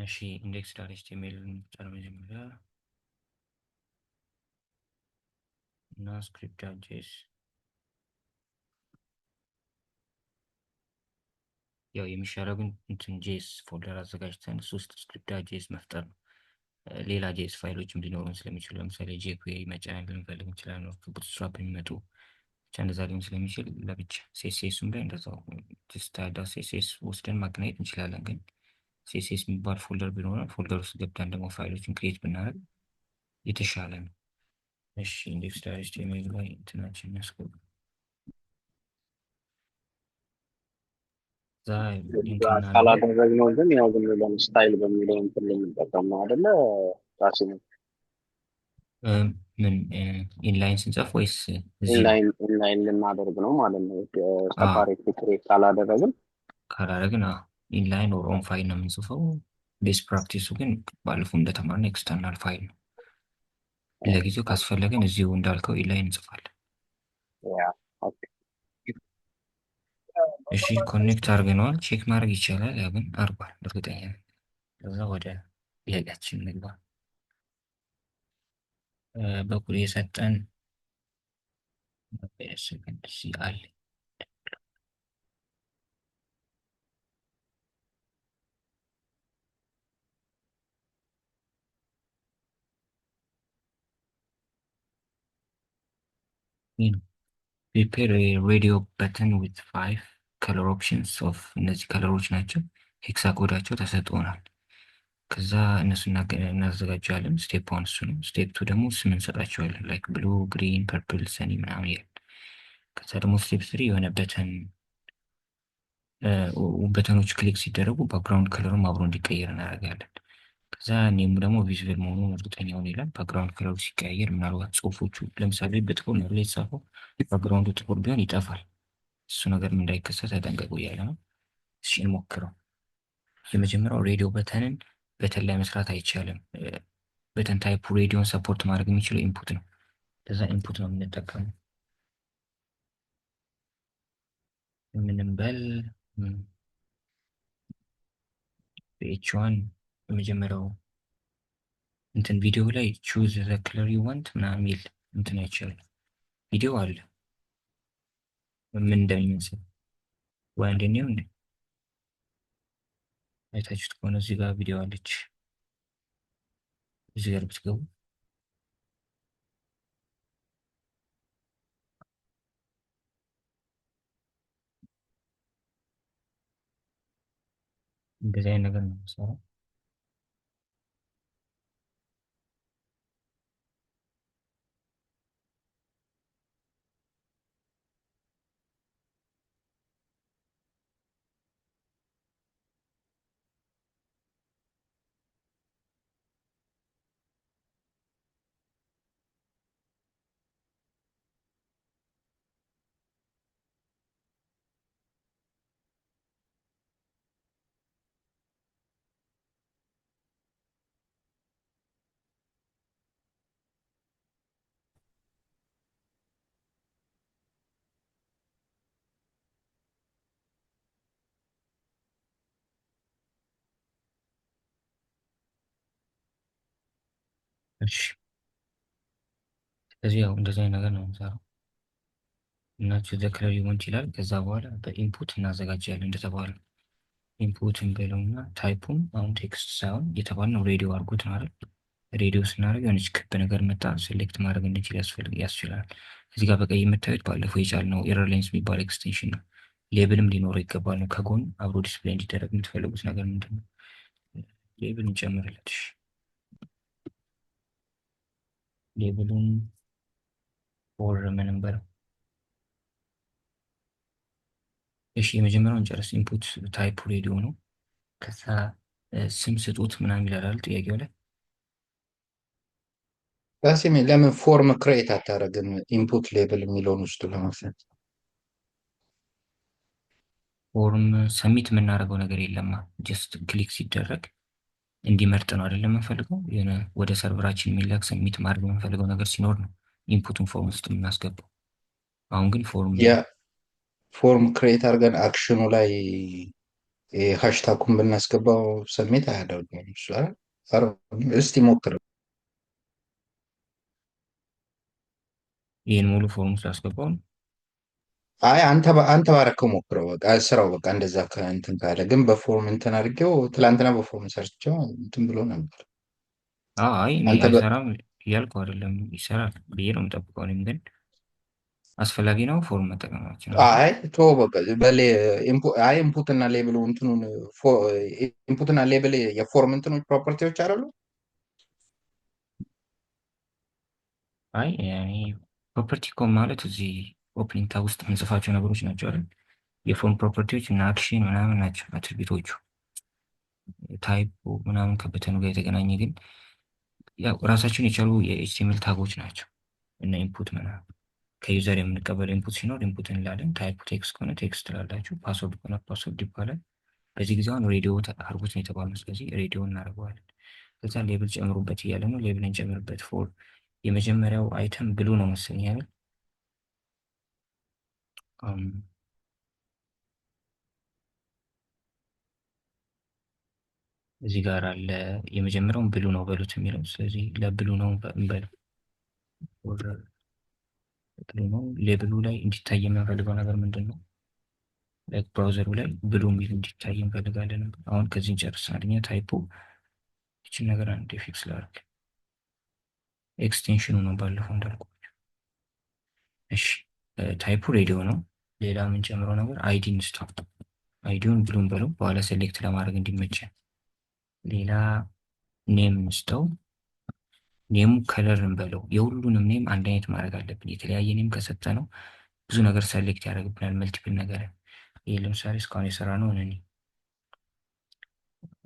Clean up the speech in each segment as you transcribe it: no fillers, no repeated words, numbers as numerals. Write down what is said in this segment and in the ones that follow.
እሺ ኢንዴክስ ዳት ኤችቲኤምኤል እንጫን መጀመሪያ እና ስክሪፕት ዳት ጄኤስ ያው የሚሻለው ግን እንትን ጄኤስ ፎልደር አዘጋጅተን ውስጥ ስክሪፕት ዳት ጄኤስ መፍጠር ነው። ሌላ ጄኤስ ፋይሎችም ሊኖሩን ስለሚችሉ ለምሳሌ ጄኩዌሪ መጫን ልንፈልግ እንችላለን። ቡትስትራፕ የሚመጡ ብቻ እንደዛ ሊሆን ስለሚችል ለብቻ ሴስኤሱም ላይ እንደዛው ስታዳ ሴስኤስ ወስደን ማገናኘት እንችላለን። ግን ሴስኤስ የሚባል ፎልደር ቢኖረን ፎልደር ውስጥ ገብተን ደግሞ ፋይሎችን ክሬት ብናደርግ የተሻለ ነው። እሺ ኢንዴክስ ዳት ኤችቲኤምኤል ላይ እንትናችን እናስገባ። እዛ ሊንክ እናድርግ። ካላደረግነው ግን ያው ዝም ብለን ስታይል በሚለው እንትን ልንጠቀም ነው አይደለ? ራሴ ነው ምን ኢንላይን ስንጽፍ ወይስ እዚሁ? ኢንላይን ልናደርግ ነው ማለት ነው። ሰፓሬት ክሬት ካላደረግን ካላደረግን ኢንላይን ኦር ኦን ፋይል ነው የምንጽፈው። ቤስ ፕራክቲሱ ግን ባለፈው እንደተማርነው ኤክስተርናል ፋይል ነው። ለጊዜው ካስፈለገን እዚሁ እንዳልከው ኢንላይን እንጽፋለን። ያ ኦኬ። እሺ ኮኔክት አድርገነዋል። ቼክ ማድረግ ይቻላል። ያ ግን አርጓል እርግጠኛ ነኝ። ከዛ ወደ ጥያቄያችን እንግባ። በኩል የሰጠን ሰከንድ አለ ፕሪፔር ሬዲዮ በተን ዊት 5 ከለር ኦፕሽንስ ኦፍ እነዚህ ከለሮች ናቸው። ሄክሳ ኮዳቸው ተሰጥቶናል። ከዛ እነሱ እናዘጋጃለን። ስቴፕ ዋን እሱ ነው። ስቴፕ ቱ ደግሞ ስም እንሰጣቸዋለን። ላይክ ብሉ፣ ግሪን፣ ፐርፕል፣ ሰኒ ምናምን ይላል። ከዛ ደግሞ ስቴፕ ስሪ የሆነ በተኖች ክሊክ ሲደረጉ ባክግራውንድ ከለሩም አብሮ እንዲቀየር እናደርጋለን። ከዛ ኔሙ ደግሞ ቪዚብል መሆኑን እርግጠኛ ሆነ ይላል። ባክግራውንድ ከለሩ ሲቀያየር ምናልባት ጽሁፎቹ ለምሳሌ በጥቁር ነው ላይ የተጻፈው ባክግራውንዱ ጥቁር ቢሆን ይጠፋል። እሱ ነገርም እንዳይከሰት ተጠንቀቁ እያለ ነው። እሺ እንሞክረው። የመጀመሪያው ሬዲዮ በተንን በተን ላይ መስራት አይቻልም። በተን ታይፑ ሬዲዮን ሰፖርት ማድረግ የሚችለው ኢንፑት ነው። ለዛ ኢንፑት ነው የምንጠቀመው። ምንም በል በኤች ዋን የመጀመሪያው እንትን ቪዲዮ ላይ ቹዝ ዘ ክለር ዩ ዋንት ምናምን የሚል እንትን አይቻልም። ቪዲዮ አለ ምን እንደሚመስል ወይ እንደኔው እንዴ አይታችሁት ከሆነ እዚህ ጋር ቪዲዮ አለች። እዚህ ጋር ብትገቡ እንደዚህ አይነት ነገር ነው የምሰራው። እሺ ስለዚህ ያው እንደዚህ አይነት ነገር ነው የምሰራው እና ቹዝ ዘ ክለር ዩ ዋንት ይላል። ከዛ በኋላ በኢንፑት እናዘጋጃለን እንደተባለ ኢንፑት እንበለውና ታይፑን አሁን ቴክስት ሳይሆን የተባልነው ሬዲዮ አድርጉት ነው አይደል? ሬዲዮ ስናደርግ የሆነች ክብ ነገር መጣ ሴሌክት ማድረግ እንድንችል ያስችላል። እዚህ ጋር በቀይ የምታዩት ባለፈው የቻልነው ኤረር ላይንስ የሚባል ኤክስቴንሽን ነው። ሌብልም ሊኖረው ይገባል ነው። ከጎን አብሮ ዲስፕሌይ እንዲደረግ የምትፈልጉት ነገር ምንድን ነው? ሌብል እንጨምርለት። ሌብሉን ፎር ምንም በለው። እሺ የመጀመሪያውን ጨርስ። ኢንፑት ታይፕ ሬዲዮ ነው። ከዛ ስም ስጡት ምናምን ይላል ጥያቄው ላይ። ራሴ ለምን ፎርም ክሬት አታደርግም? ኢንፑት ሌብል የሚለውን ውስጡ ለመክፈት ፎርም ሰሚት የምናደርገው ነገር የለማ። ጀስት ክሊክ ሲደረግ እንዲመርጥ ነው አይደለም የምንፈልገው። የሆነ ወደ ሰርቨራችን የሚላክ ሰሚት ማድረግ የምንፈልገው ነገር ሲኖር ነው ኢንፑቱን ፎርም ውስጥ የምናስገባው። አሁን ግን ፎርም ፎርም ክሬት አድርገን አክሽኑ ላይ ሃሽታጉን ብናስገባው ሰሜት አያደርገውም እሱ አይደል? እስቲ ሞክረው። ይህን ሙሉ ፎርም ስላስገባው ነው። አይ አንተ ባረከው ሞክረው፣ በቃ ስራው በቃ እንደዛ ከእንትን ካለ ግን በፎርም እንትን አድርጌው ትላንትና በፎርም ሰርቸው እንትን ብሎ ነበር። አይ እኔ አንተ አይሰራም እያልኩ አይደለም፣ ይሰራል ብዬ ነው የምጠብቀው። እኔም ግን አስፈላጊ ነው ፎርም መጠቀማችን አይደል? አይ ቶ በቃ አይ ኢንፑት እና ሌብል እንትኑን ኢንፑት እና ሌብል የፎርም እንትኖች ፕሮፐርቲዎች አይደሉ? አይ ያኔ ፕሮፐርቲ እኮ ማለት እዚህ ኦፕኒንግ ታብ ውስጥ የምንጽፋቸው ነገሮች ናቸው አይደል? የፎርም ፕሮፐርቲዎች እና አክሽን ምናምን ናቸው አትሪቢቶቹ። ታይፕ ምናምን ከበተኑ ጋር የተገናኘ ግን ያው ራሳቸውን የቻሉ የኤችቲኤምኤል ታጎች ናቸው እና ኢንፑት ምናምን ከዩዘር የምንቀበለው ኢንፑት ሲኖር ኢንፑት እንላለን። ታይፕ ቴክስት ከሆነ ቴክስት ትላላችሁ። ፓስወርድ ከሆነ ፓስወርድ ይባላል። በዚህ ጊዜ አሁን ሬዲዮ አርጉት ነው የተባልነው። ስለዚህ ሬዲዮ እናደርገዋለን። ከዛ ሌብል ጨምሩበት እያለ ነው። ሌብል እንጨምርበት። ፎር የመጀመሪያው አይተም ብሉ ነው መሰለኝ አይደል? እዚህ ጋር አለ የመጀመሪያውን ብሉ ነው በሉት የሚለው። ስለዚህ ለብሉ ነው እንበለው። ብሉ ነው ሌብሉ ላይ እንዲታይ የምንፈልገው ነገር ምንድን ነው? ላይክ ብራውዘሩ ላይ ብሉ የሚል እንዲታይ እንፈልጋለን። አሁን ከዚህ እንጨርሳለን። እኛ ታይፑ ይችን ነገር አንድ ፊክስ ላድርግ። ኤክስቴንሽኑ ነው ባለፈው እንዳልኩ። እሺ ታይፑ ሬዲዮ ነው። ሌላ የምንጨምረው ነገር አይዲ እንስጠው። አይዲውን ብሉን በለው በኋላ ሴሌክት ለማድረግ እንዲመቸን። ሌላ ኔም እንስጠው። ኔሙ ከለር እንበለው። የሁሉንም ኔም አንድ አይነት ማድረግ አለብን። የተለያየ ኔም ከሰጠ ነው ብዙ ነገር ሰሌክት ያደርግብናል፣ መልቲፕል ነገር። ይህ ለምሳሌ እስካሁን የሰራ ነው እኔ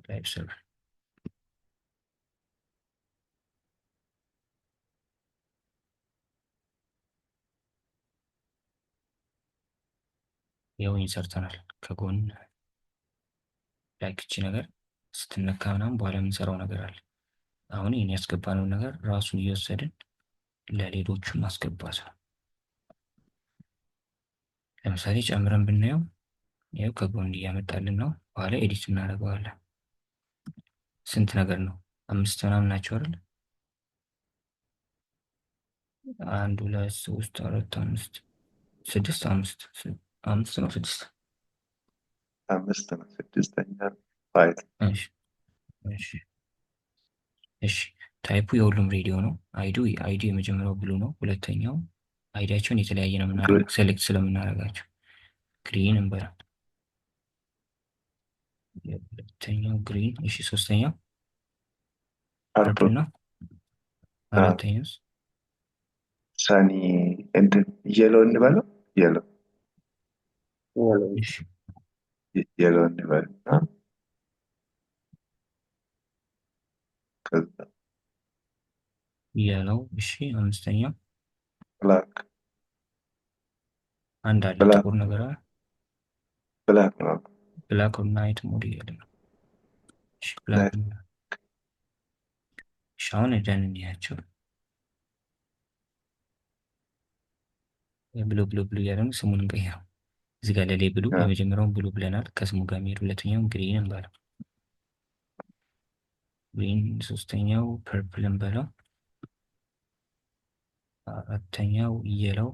ላይቭ ሰርቨር ይኸው ሰርተናል። ከጎን ላይክ እቺ ነገር ስትነካ ምናምን በኋላ የምንሰራው ነገር አለ። አሁን ይህን ያስገባነውን ነገር ራሱን እየወሰድን ለሌሎቹ ማስገባት ነው። ለምሳሌ ጨምረን ብናየው ይኸው ከጎን እያመጣልን ነው። በኋላ ኤዲት እናደርገዋለን። ስንት ነገር ነው? 5 ምናምን ናቸው አይደል? 1 2 3 4 5 6 5 ነው 6 5 ነው 6ኛ ፋይል። እሺ ታይፑ የሁሉም ሬዲዮ ነው። አይዲ የመጀመሪያው ብሉ ነው። ሁለተኛው አይዲያቸውን የተለያየ ነው የምናደርገው ሴሌክት ስለምናደርጋቸው። ግሪን እንበላ። ሁለተኛው ግሪን። እሺ ሶስተኛው ፐርፕል ነው። አራተኛው ሳኒ እንትን የሎ እንበለው። የሎ የሎ እንበለው። ከዛ የለው። እሺ አምስተኛው ብላክ። አንድ አለ ጥቁር ነገር አለ። ብላክ ነው። ብላክ እና ናይት ሞድ እያለ ነው። እሺ ብላክ እና አሁን ደን እንያቸው። ብሉ እያለ ነው። ስሙን እንቀይረው። እዚህ ጋር ለሌ ብሉ የመጀመሪያውን ብሉ ብለናል። ከስሙ ጋር የሚሄድ ሁለተኛውን ግሪን እንበለው። ግሪን ሶስተኛው ፐርፕል እንበለው። አራተኛው የለው።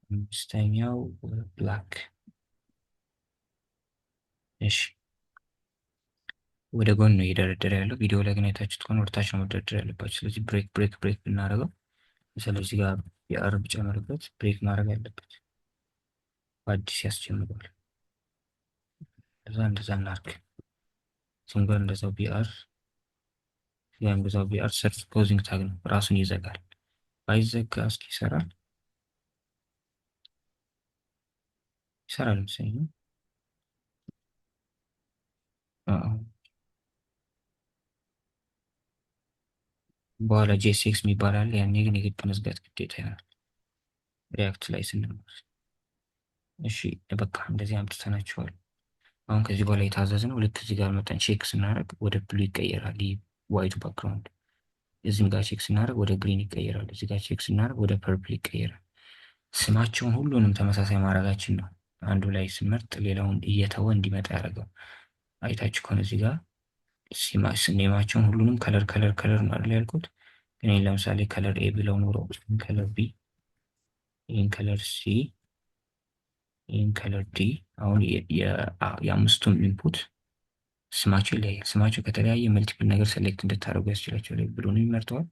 አምስተኛው ብላክ። እሺ ወደ ጎን ነው እየደረደረ ያለው። ቪዲዮ ላይ ግን አይታችሁት ከሆነ ወደታች ነው መደርደር ያለባችሁ። ስለዚህ ብሬክ ብናደርገው ስለዚህ ጋር የአር ብጨምርበት ብሬክ ማድረግ ያለበት በአዲስ ያስጀምረዋል። እንደዛ እናድርግ። ሲንገር እንደዛው ቢአር ሰልፍ ክሎዚንግ ታግ ነው፣ ራሱን ይዘጋል። ባይዘጋ እስኪ ይሰራል መሰለኝ። በኋላ ጄኤስኤክስ የሚባል አለ። ያኔ ግን የግድ መዝጋት ግዴታ ይሆናል ሪያክት ላይ ስንኖር። እሺ በቃ እንደዚህ አምጥተናቸዋል። አሁን ከዚህ በኋላ የታዘዝ ነው። ልክ እዚህ ጋር መጠን ቼክ ስናደርግ ወደ ብሉ ይቀየራል። ይህ ዋይቱ ባክግራውንድ እዚህም ጋር ቼክ ስናደርግ ወደ ግሪን ይቀየራል። እዚህ ጋር ቼክ ስናደርግ ወደ ፐርፕል ይቀየራል። ስማቸውን ሁሉንም ተመሳሳይ ማድረጋችን ነው አንዱ ላይ ስንመርጥ ሌላውን እየተወ እንዲመጣ ያደረገው። አይታችሁ ከሆነ እዚህ ጋር ኔማቸውን ሁሉንም ከለር ከለር ከለር ነው አይደል ያልኩት። ግን ይህን ለምሳሌ ከለር ኤ ብለው ኖሮ ይህን ከለር ቢ፣ ይህን ከለር ሲ፣ ይህን ከለር ዲ። አሁን የአምስቱም ኢንፑት ስማቸው ይለያል። ስማቸው ከተለያየ መልቲፕል ነገር ሴሌክት እንድታደርጉ ያስችላቸው። ላይ ብሉንም ይመርጠዋል፣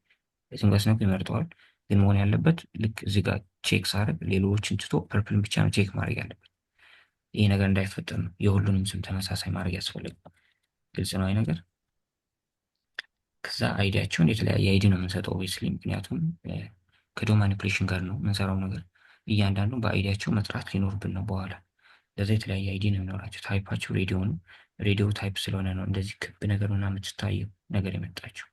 ስንጓስ ነው ይመርጠዋል። ግን መሆን ያለበት ልክ እዚህ ጋር ቼክ ሳደርግ ሌሎችን ትቶ ፐርፕልን ብቻ ነው ቼክ ማድረግ ያለበት። ይህ ነገር እንዳይፈጠር ነው የሁሉንም ስም ተመሳሳይ ማድረግ ያስፈልጋል። ግልጽ ነው ይህ ነገር። ከዛ አይዲያቸውን የተለያየ አይዲ ነው የምንሰጠው ኦብቪየስሊ፣ ምክንያቱም ከዶ ማኒፕሌሽን ጋር ነው የምንሰራው ነገር። እያንዳንዱ በአይዲያቸው መጥራት ሊኖርብን ነው በኋላ። ለዛ የተለያየ አይዲ ነው የሚኖራቸው። ታይፓቸው ሬዲዮ ነው። ሬዲዮ ታይፕ ስለሆነ ነው እንደዚህ ክብ ነገር ምናምን የምትታየው ነገር የመጣቸው።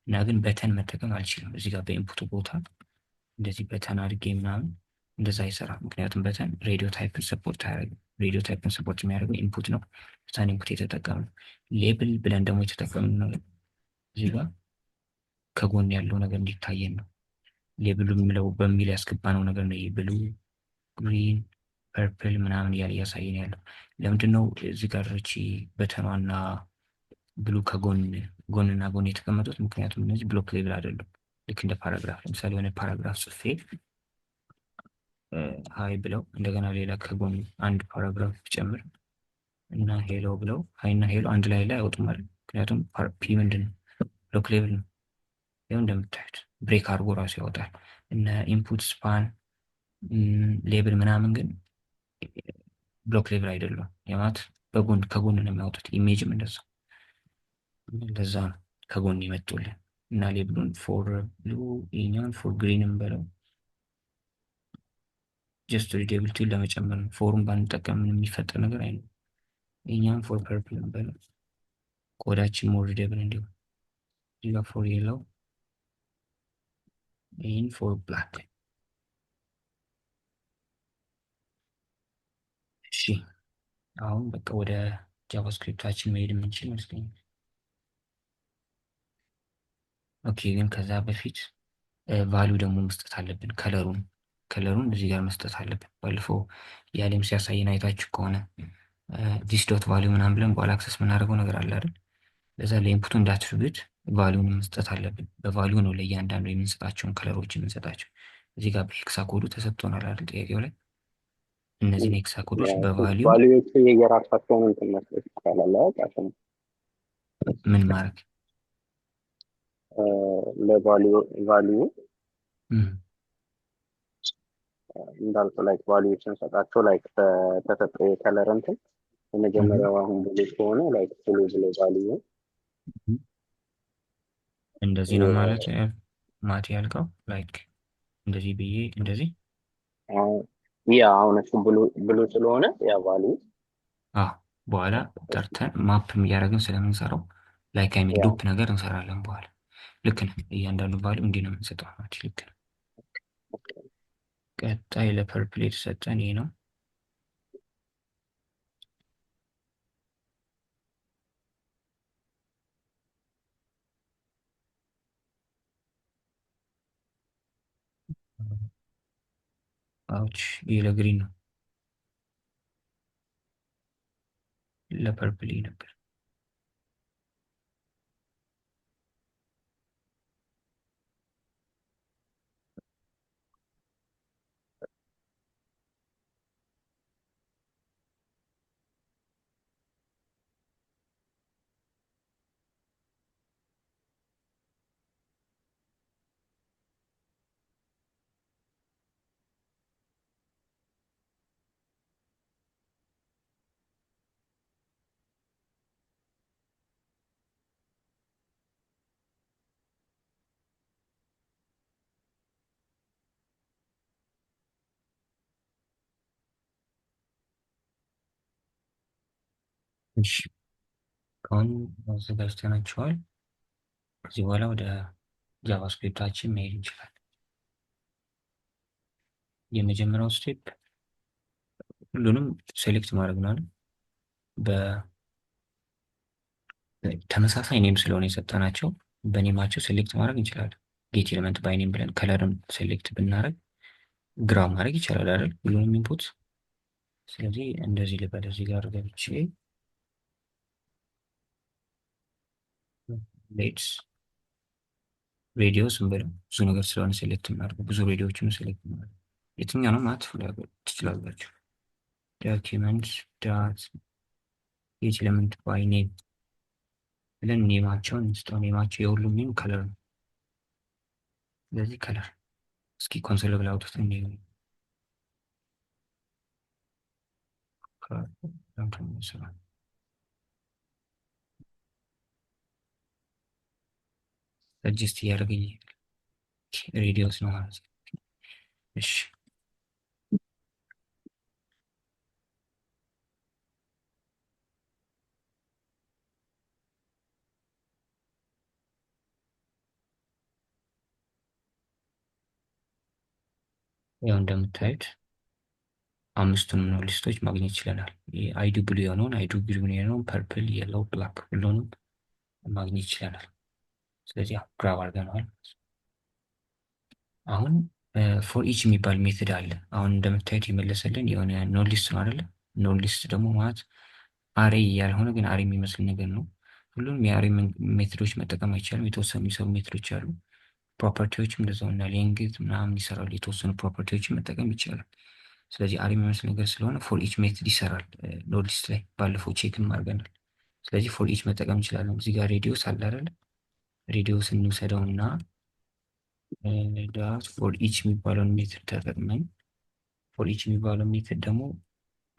እና ግን በተን መጠቀም አልችልም። እዚህ ጋር በኢንፑቱ ቦታ እንደዚህ በተን አድርጌ ምናምን እንደዛ አይሰራም። ምክንያቱም በተን ሬዲዮ ታይፕን ሰፖርት አያደርግም። ሬዲዮ ታይፕን ሰፖርት የሚያደርገው ኢንፑት ነው። በታን ኢንፑት የተጠቀምነው ሌብል ብለን ደግሞ የተጠቀምነው ነገር እዚህ ጋር ከጎን ያለው ነገር እንዲታየን ነው። ሌብሉ የሚለው በሚል ያስገባነው ነገር ነው። ብሉ፣ ግሪን፣ ፐርፕል ምናምን እያለ እያሳየን ያለው ለምንድን ነው? እዚህ ጋር እቺ በተኗና ብሉ ከጎንና ጎን የተቀመጡት ምክንያቱም እነዚህ ብሎክ ሌብል አይደሉም። ልክ እንደ ፓራግራፍ ለምሳሌ የሆነ ፓራግራፍ ጽፌ ሀይ ብለው እንደገና ሌላ ከጎን አንድ ፓራግራፍ ጨምር እና ሄሎ ብለው ሀይ እና ሄሎ አንድ ላይ አይወጡም ማለት። ምክንያቱም ፒ ምንድን ነው? ብሎክ ሌብል ነው። ይኸው እንደምታዩት ብሬክ አድርጎ ራሱ ያወጣል። እነ ኢንፑት ስፓን ሌብል ምናምን ግን ብሎክ ሌብል አይደለም። የማት ከጎን ነው የሚያወጡት። ኢሜጅም እንደዛ ለዛ ነው ከጎን ይመጡልን እና ሌብሉን ፎር ብሉ ይኛውን ፎር ግሪንም በለው ጀስት ሪዴብሊቲውን ለመጨመር ነው። ፎሩን ባንጠቀም ምንም የሚፈጠር ነገር አይኖርም። ይኛውን ፎር ፐርፕል በለው ቆዳችን ሞር ሪዴብል እንዲሆን እዚጋ ፎር የለው ይህን ፎር ብላክ። እሺ አሁን በቃ ወደ ጃቫስክሪፕታችን መሄድ የምንችል ይመስለኛል። ኦኬ ግን ከዛ በፊት ቫሊዩ ደግሞ መስጠት አለብን። ከለሩን እዚህ ጋር መስጠት አለብን። ባለፈው የአለም ሲያሳየን አይታችሁ ከሆነ ዲስ ዶት ቫሊዩ ምናምን ብለን በኋላ አክሰስ የምናደርገው ነገር አለ አይደል? ለዛ ለኢንፑቱ እንዳትርጉት ቫሊዩን መስጠት አለብን። በቫሊዩ ነው ለእያንዳንዱ የምንሰጣቸውን ከለሮች የምንሰጣቸው። እዚህ ጋር በሄክሳ ኮዱ ተሰጥቶናል አይደል? ጥያቄው ላይ እነዚህን ሄክሳ ኮዶች በቫሊዩ ቫሊዎቹ የየራሳቸውን እንትን መስጠት ይቻላል። አያውቃቸውም ምን ማድረግ ለቫሊዩ እንዳልኩ ላይክ ቫሊዩ ስንሰጣቸው ላይክ ተሰጠው የከለር እንትን የመጀመሪያው አሁን ብሉ ከሆነ ላይክ ብሉ ብሎ ቫሊዩ እንደዚህ ነው ማለት ማት ያልከው ላይክ እንደዚህ ብዬ እንደዚህ አሁን እሱ ብሉ ስለሆነ ያ ቫሊዩ በኋላ ጠርተን ማፕም እያደረግን ስለምንሰራው ላይክ አይሚን ሉፕ ነገር እንሰራለን በኋላ። ልክ ነው። እያንዳንዱ ቫሊዩ እንዲህ ነው የምንሰጠው ማለት ልክ ነው። ቀጣይ ለፐርፕል የተሰጠን ይሄ ነው። አውች ይሄ ለግሪን ነው። ለፐርፕል ነበር። እሺ አሁን አዘጋጅተናቸዋል። ከዚህ በኋላ ወደ ጃቫስክሪፕታችን መሄድ እንችላለን። የመጀመሪያው ስቴፕ ሁሉንም ሴሌክት ማድረግ ነው። በተመሳሳይ ኔም ስለሆነ የሰጠናቸው በኔማቸው ሴሌክት ማድረግ እንችላለን። ጌት ኤሌመንት ባይ ኔም ብለን ከለርም ሴሌክት ብናደርግ ግራው ማድረግ ይቻላል አይደል? ሁሉንም ኢንፑት ስለዚህ እንደዚህ ልበል እዚህ ጋር ገብቼ ሌትስ ሬዲዮስ እንበለው ብዙ ነገር ስለሆነ ሴሌክት እናድርገው። ብዙ ሬዲዮዎችን ሴሌክት እናድርገው። የትኛውንም ማለት ትችላላችሁ። ዶኪመንት ዳት ጌት ኤሌመንት ባይ ኔም ብለን ኔማቸውን እንስጠው። ኔማቸው የሁሉም ኔም ከለር ነው። ስለዚህ ከለር እስኪ ኮንሶል ብላ አውጥተን አጀስት እያደረገኝ ሬዲዮስ ነው ማለት ነው። እሺ ያው እንደምታዩት አምስቱንም ነው ሊስቶች ማግኘት ይችላል። አይዱ ብሉ የሆነውን አይዱ ግሪን የሆነውን ፐርፕል፣ የለው፣ ብላክ ሁሉንም ማግኘት ይችላል። ስለዚህ ግራብ አድርገነዋል። አሁን ፎር ኢች የሚባል ሜትድ አለ። አሁን እንደምታዩት የመለሰልን የሆነ ኖን ሊስት ነው አይደለ? ኖን ሊስት ደግሞ ማለት አሬ ያልሆነ ግን አሬ የሚመስል ነገር ነው። ሁሉንም የአሬ ሜትዶች መጠቀም አይቻልም። የተወሰኑ የሚሰሩ ሜትዶች አሉ። ፕሮፐርቲዎችም እንደዛው እና ሌንግዝ ምናምን ይሰራሉ። የተወሰኑ ፕሮፐርቲዎችን መጠቀም ይቻላል። ስለዚህ አሬ የሚመስል ነገር ስለሆነ ፎር ኢች ሜትድ ይሰራል። ኖድ ሊስት ላይ ባለፈው ቼክም አድርገናል። ስለዚህ ፎር ኢች መጠቀም እንችላለን። እዚህ ጋር ሬዲዮስ አለ አይደለ? ሬዲዮስ እንውሰደው እና ዳት ፎር ኢች የሚባለውን ሜትድ ተጠቅመን ፎር ኢች የሚባለው ሜትድ ደግሞ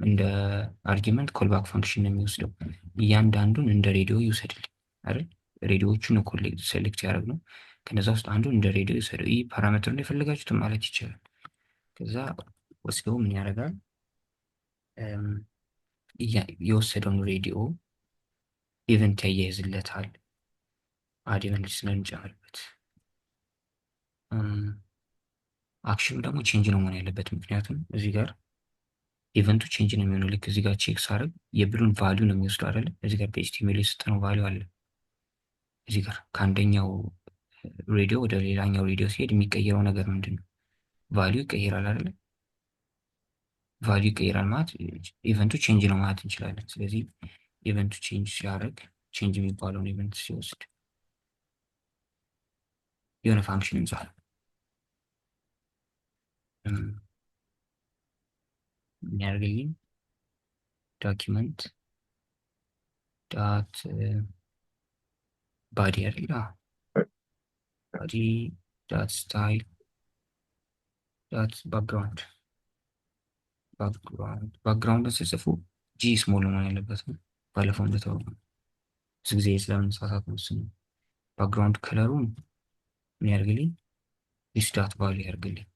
እንደ አርጊመንት ኮልባክ ፋንክሽን ነው የሚወስደው። እያንዳንዱን እንደ ሬዲዮ ይውሰድልኝ አይደል? ሬዲዮዎቹን ሴሌክት ያደረግ ነው። ከነዛ ውስጥ አንዱን እንደ ሬዲዮ ይውሰደው። ይህ ፓራሜትር ነው የፈለጋችሁትን ማለት ይቻላል። ከዛ ወስደው ምን ያደርጋል? የወሰደውን ሬዲዮ ኢቨንት ያያይዝለታል። አድ ኢቨንት ስለን እንጨምርበት። አክሽኑ ደግሞ ቼንጅ ነው መሆን ያለበት። ምክንያቱም እዚህ ጋር ኢቨንቱ ቼንጅ ነው የሚሆነው። ልክ እዚህ ጋር ቼክ ሳደርግ የብሉን ቫሊዩ ነው የሚወስደው አይደለ? እዚህ ጋር በኤችቲኤምኤል የሰጠነው ቫሊዩ አለ። እዚህ ጋር ከአንደኛው ሬዲዮ ወደ ሌላኛው ሬዲዮ ሲሄድ የሚቀየረው ነገር ምንድን ነው? ቫሊዩ ይቀይራል አይደለ? ቫሊዩ ይቀይራል ማለት ኢቨንቱ ቼንጅ ነው ማለት እንችላለን። ስለዚህ ኢቨንቱ ቼንጅ ሲያደርግ ቼንጅ የሚባለውን ኢቨንት ሲወስድ የሆነ ፋንክሽን እንጻፍ የሚያደርግልኝ ዶኪመንት ዳት ባዲ አይደል? ባዲ ዳት ስታይል ዳት ባክግራውንድ ባክግራውንድ ስጽፉ ጂ ስሞል መሆን ያለበት ነው። ባለፈው እንደተባለ ብዙ ጊዜ ስለምንሳሳት ነው። እሱ ነው። ባክግራውንድ ከለሩን ምን ያደርግልኝ? ዲስ ዳት ቫልዩ ያደርግልኝ።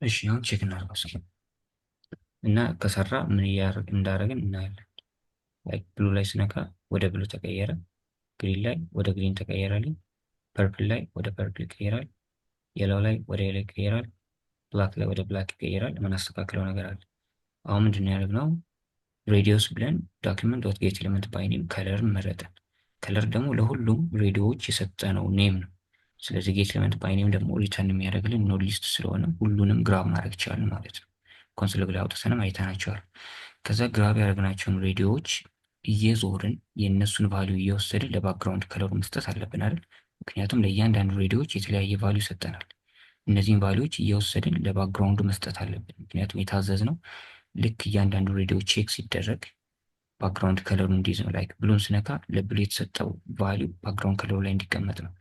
እሺ አሁን ቼክ እናድርገው እስኪ እና ከሰራ ምን እንዳደረግን እናያለን። ላይክ ብሉ ላይ ስነካ ወደ ብሉ ተቀየረ፣ ግሪን ላይ ወደ ግሪን ተቀየራልኝ፣ ፐርፕል ላይ ወደ ፐርፕል ይቀየራል፣ የለው ላይ ወደ የለው ይቀየራል፣ ብላክ ላይ ወደ ብላክ ይቀየራል። የምናስተካክለው ነገር አለ። አሁን ምንድን ነው ያደረግነው? ሬዲዮስ ብለን ዶክመንት ዶት ጌት ኤሌመንት ባይ ኔም ከለርን መረጠን። ከለር ደግሞ ለሁሉም ሬዲዮዎች የሰጠነው ኔም ነው። ስለዚህ ጌት ኤሌመንት ባይ ኔም ደግሞ ሪተርን የሚያደርግልን ኖድ ሊስት ስለሆነ ሁሉንም ግራብ ማድረግ ይቻላል ማለት ነው። ኮንሶል ላይ አውጥተንም አይተናቸዋል። ከዛ ግራብ ያደረግናቸውን ሬዲዮዎች እየዞርን የእነሱን ቫሊዩ እየወሰድን ለባክግራውንድ ከለሩ መስጠት አለብን አይደል? ምክንያቱም ለእያንዳንዱ ሬዲዮዎች የተለያየ ቫሊዩ ሰጠናል። እነዚህን ቫሊዩዎች እየወሰድን ለባክግራውንዱ መስጠት አለብን። ምክንያቱም የታዘዝነው ልክ እያንዳንዱ ሬዲዮ ቼክ ሲደረግ ባክግራውንድ ከለሩ እንዲይዝ ነው። ላይክ ብሉን ስነካ ለብሉ የተሰጠው ቫሊዩ ባክግራውንድ ከለሩ ላይ እንዲቀመጥ ነው።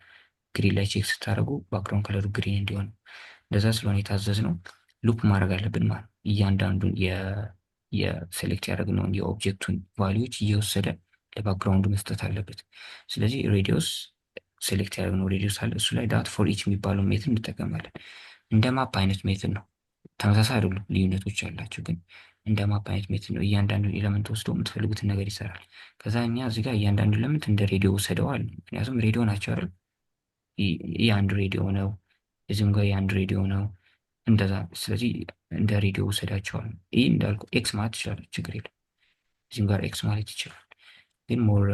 ግሪን ላይ ቼክ ስታደርጉ ባክግራውንድ ከለሩ ግሪን እንዲሆን ነው። እንደዛ ስለሆነ የታዘዝነው ሉፕ ማድረግ አለብን ማለት ነው። እያንዳንዱን የሴሌክት ያደረግነውን የኦብጀክቱን ቫሊዩዎች እየወሰደ ለባክግራውንዱ መስጠት አለበት። ስለዚህ ሬዲዮስ ሴሌክት ያደረግነው ሬዲዮስ አለ። እሱ ላይ ዳት ፎር ኢች የሚባለው ሜትድ እንጠቀማለን። እንደ ማፕ አይነት ሜትድ ነው። ተመሳሳይ አይደሉም፣ ልዩነቶች አላቸው። ግን እንደ ማፕ አይነት ሜትድ ነው። እያንዳንዱን ኤለመንት ወስዶ የምትፈልጉትን ነገር ይሰራል። ከዛ እኛ እዚህ ጋር እያንዳንዱ ኤለመንት እንደ ሬዲዮ ወሰደዋል። ምክንያቱም ሬዲዮ ናቸው አይደል? የአንድ ሬዲዮ ነው። እዚህም ጋር የአንድ ሬዲዮ ነው። እንደዛ ስለዚህ እንደ ሬዲዮ ወሰዳቸዋል። ይህ እንዳልኩ ኤክስ ማለት ይችላል፣ ችግር የለም። እዚህም ጋር ኤክስ ማለት ይችላል። ግን ሞር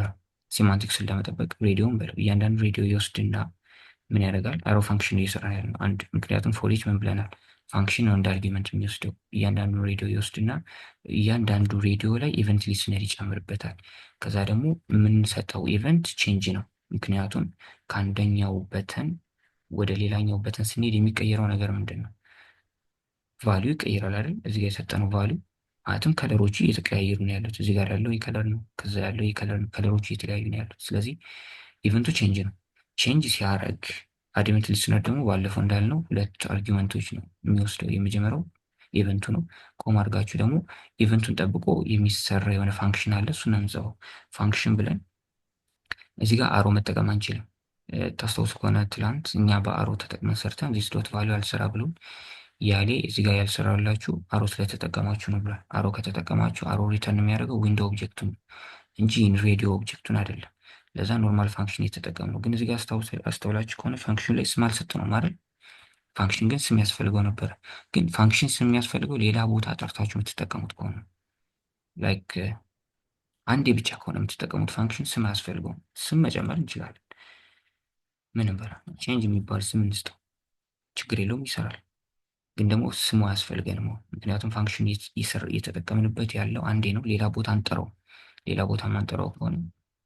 ሴማንቲክስን ለመጠበቅ ሬዲዮን በለው እያንዳንዱ ሬዲዮ ይወስድና ምን ያደርጋል? አሮ ፋንክሽን እየሰራ ያለ ነው አንድ። ምክንያቱም ፎር ኢች ምን ብለናል? ፋንክሽን ነው እንደ አርጊመንት የሚወስደው። እያንዳንዱ ሬዲዮ ይወስድና እያንዳንዱ ሬዲዮ ላይ ኢቨንት ሊስነር ይጨምርበታል። ከዛ ደግሞ የምንሰጠው ኢቨንት ቼንጅ ነው። ምክንያቱም ከአንደኛው በተን ወደ ሌላኛው በተን ስንሄድ የሚቀየረው ነገር ምንድን ነው? ቫሊዩ ይቀይራል አይደል? እዚህ ጋር የሰጠነው ቫሊዩ ማለትም ከለሮቹ እየተቀያየሩ ነው ያሉት። እዚህ ጋር ያለው የከለር ነው፣ ከዛ ያለው የከለር ነው። ከለሮቹ እየተለያዩ ነው ያሉት። ስለዚህ ኢቨንቱ ቼንጅ ነው። ቼንጅ ሲያደርግ አድሜት ሊስነር ደግሞ ባለፈው እንዳልነው ሁለት አርጊመንቶች ነው የሚወስደው። የመጀመሪያው ኢቨንቱ ነው። ቆም አድርጋችሁ ደግሞ ኢቨንቱን ጠብቆ የሚሰራ የሆነ ፋንክሽን አለ። እሱን ነው የምንጽፈው ፋንክሽን ብለን። እዚህ ጋር አሮ መጠቀም አንችልም። ታስታውሱ ከሆነ ትላንት እኛ በአሮ ተጠቅመን ሰርተን ዚስ ዶት ቫሊዩ አልሰራ ብሎ ያሌ እዚህ ጋር ያልሰራላችሁ አሮ ስለተጠቀማችሁ ነው ብሏል። አሮ ከተጠቀማችሁ አሮ ሪተርን የሚያደርገው ዊንዶ ኦብጀክቱን እንጂ ሬዲዮ ኦብጀክቱን አይደለም። ለዛ ኖርማል ፋንክሽን የተጠቀም ነው። ግን እዚህ ጋር አስተውላችሁ ከሆነ ፋንክሽን ላይ ስም አልሰጠነውም አይደል? ፋንክሽን ግን ስም ያስፈልገው ነበረ። ግን ፋንክሽን ስም የሚያስፈልገው ሌላ ቦታ ጠርታችሁ የምትጠቀሙት ከሆነ ላይክ አንዴ ብቻ ከሆነ የምትጠቀሙት ፋንክሽን ስም አያስፈልገውም። ስም መጨመር እንችላለን። ምን በላ ቼንጅ የሚባል ስም እንስጠው፣ ችግር የለውም ይሰራል። ግን ደግሞ ስሙ አያስፈልገንም። ምክንያቱም ፋንክሽን እየተጠቀምንበት ያለው አንዴ ነው። ሌላ ቦታ አንጠራው። ሌላ ቦታ ማንጠራው ከሆነ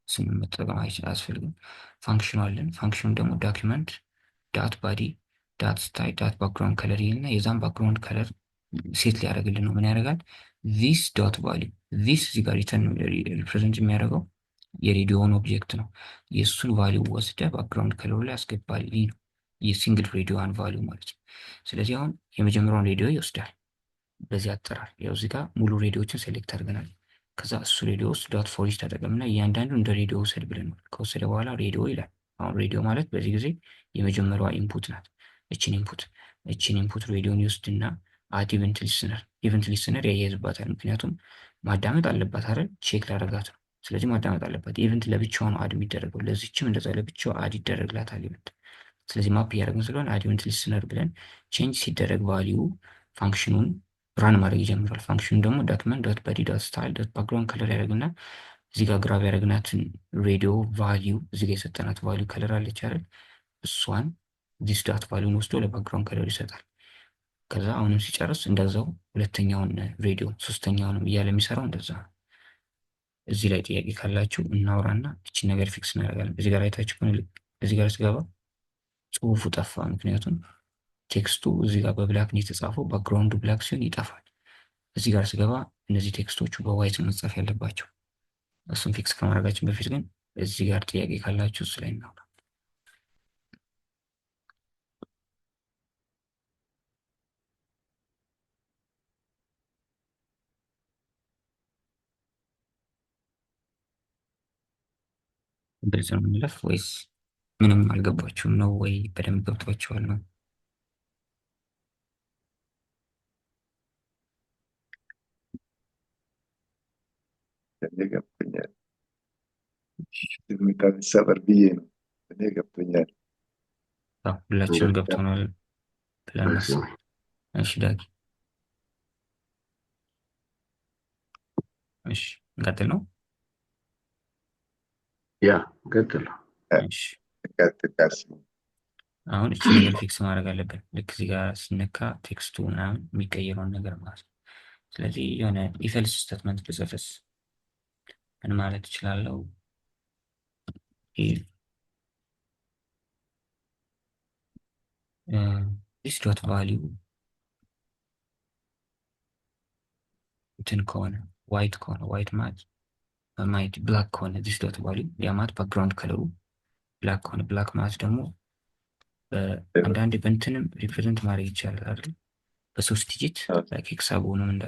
ስም መጠቀም አያስፈልግም። ፋንክሽኑ አለን። ፋንክሽኑ ደግሞ ዶክመንት ዳት ባዲ ዳት ስታይል ዳት ባክግራውንድ ከለር ይልና የዛም ባክግራውንድ ከለር ሴት ሊያደርግልን ነው። ምን ያደርጋል? ዚስ ዶት ቫሊዩ ዚስ እዚህ ጋር ሪፕሬዘንት የሚያደርገው የሬዲዮውን ኦብጀክት ነው። የእሱን ቫሊዩ ወስደ ባክግራውንድ ከለሩ ላይ አስገባልኝ ነው የሲንግል ሬዲዮዋን ቫሊዩ ማለት ነው። ስለዚህ አሁን የመጀመሪያውን ሬዲዮ ይወስዳል በዚህ አጠራር። ያው እዚህ ጋር ሙሉ ሬዲዮዎችን ሴሌክት አድርገናል። ከዛ እሱ ሬዲዮ ውስጥ ዶት ፎር ኢች ተጠቀምና እያንዳንዱ እንደ ሬዲዮ ውሰድ ብለን ከወሰደ በኋላ ሬዲዮ ይላል። አሁን ሬዲዮ ማለት በዚህ ጊዜ የመጀመሪያዋ ኢንፑት ናት። እችን ኢንፑት ሬዲዮን ይወስድና አድ ኢቨንት ሊስነር ያያይዝባታል። ምክንያቱም ማዳመጥ አለባት አይደል? ቼክ ላደርጋት ነው። ስለዚህ ማዳመጥ አለባት። ኢቨንት ለብቻው ነው አድ የሚደረገው። ለዚችም እንደዛ ለብቻው አድ ይደረግላታል ኢቨንት። ስለዚህ ማፕ እያደረግን ስለሆነ አድ ኢቨንት ሊስነር ብለን ቼንጅ ሲደረግ ቫሊዩ ፋንክሽኑን ራን ማድረግ ይጀምራል። ፋንክሽኑ ደግሞ ዶክመንት ዶት ባዲ ዶት ስታይል ዶት ባክግራውንድ ከለር ያደርግና እዚህ ጋር ግራብ ያደረግናትን ሬዲዮ ቫሊዩ እዚህ ጋር የሰጠናት ቫሊዩ ከለር አለች አይደል? እሷን ዲስ ዳት ቫሊዩን ወስዶ ለባክግራውንድ ከለር ይሰጣል። ከዛ አሁንም ሲጨርስ እንደዛው ሁለተኛውን ሬዲዮ ሶስተኛውንም እያለ የሚሰራው እንደዛ ነው። እዚህ ላይ ጥያቄ ካላችሁ እናውራና እቺን ነገር ፊክስ እናደርጋለን። እዚህ ጋር አይታችሁ ከሆነ እዚህ ጋር ስገባ ጽሁፉ ጠፋ። ምክንያቱም ቴክስቱ እዚህ ጋር በብላክ ነው የተጻፈው፣ ባክግራውንዱ ብላክ ሲሆን ይጠፋል። እዚህ ጋር ስገባ እነዚህ ቴክስቶቹ በዋይት ነው መጻፍ ያለባቸው። እሱን ፊክስ ከማድረጋችን በፊት ግን እዚህ ጋር ጥያቄ ካላችሁ እሱ ላይ እናውራ። ግልጽ ነው የምንለፍ ወይስ ምንም አልገባችሁም ነው? ወይ በደንብ ገብቷችኋል ነው? እኔ ገብቶኛል። ዝምታን ሰበር ብዬ ነው። እኔ ገብቶኛል። ሁላችንም ገብቶናል ብለን እናስብ። እሺ ዳጊ፣ እሺ እንቀጥል ነው? ያ ቀጥል። እሺ ቀጥቃስ አሁን እቺ ነገር ፊክስ ማድረግ አለብን። ልክ እዚህ ጋር ሲነካ ቴክስቱ ምናምን የሚቀየረውን ነገር ማለት ነው። ስለዚህ የሆነ ኢፈልስ ስቴትመንት ብጽፍስ ምን ማለት እችላለሁ? ዲስ ዶት ቫሊዩ እንትን ከሆነ ዋይት ከሆነ ዋይት ማለት ብላክ ከሆነ ዲስ ዶት ቫሊዩ ያ ማለት ባክግራውንድ ከለሩ ብላክ ከሆነ ብላክ ማለት ደግሞ አንዳንድ በእንትንም ሪፕሬዘንት ማድረግ ይቻላል አይደል? በሶስት ዲጂት ላይክ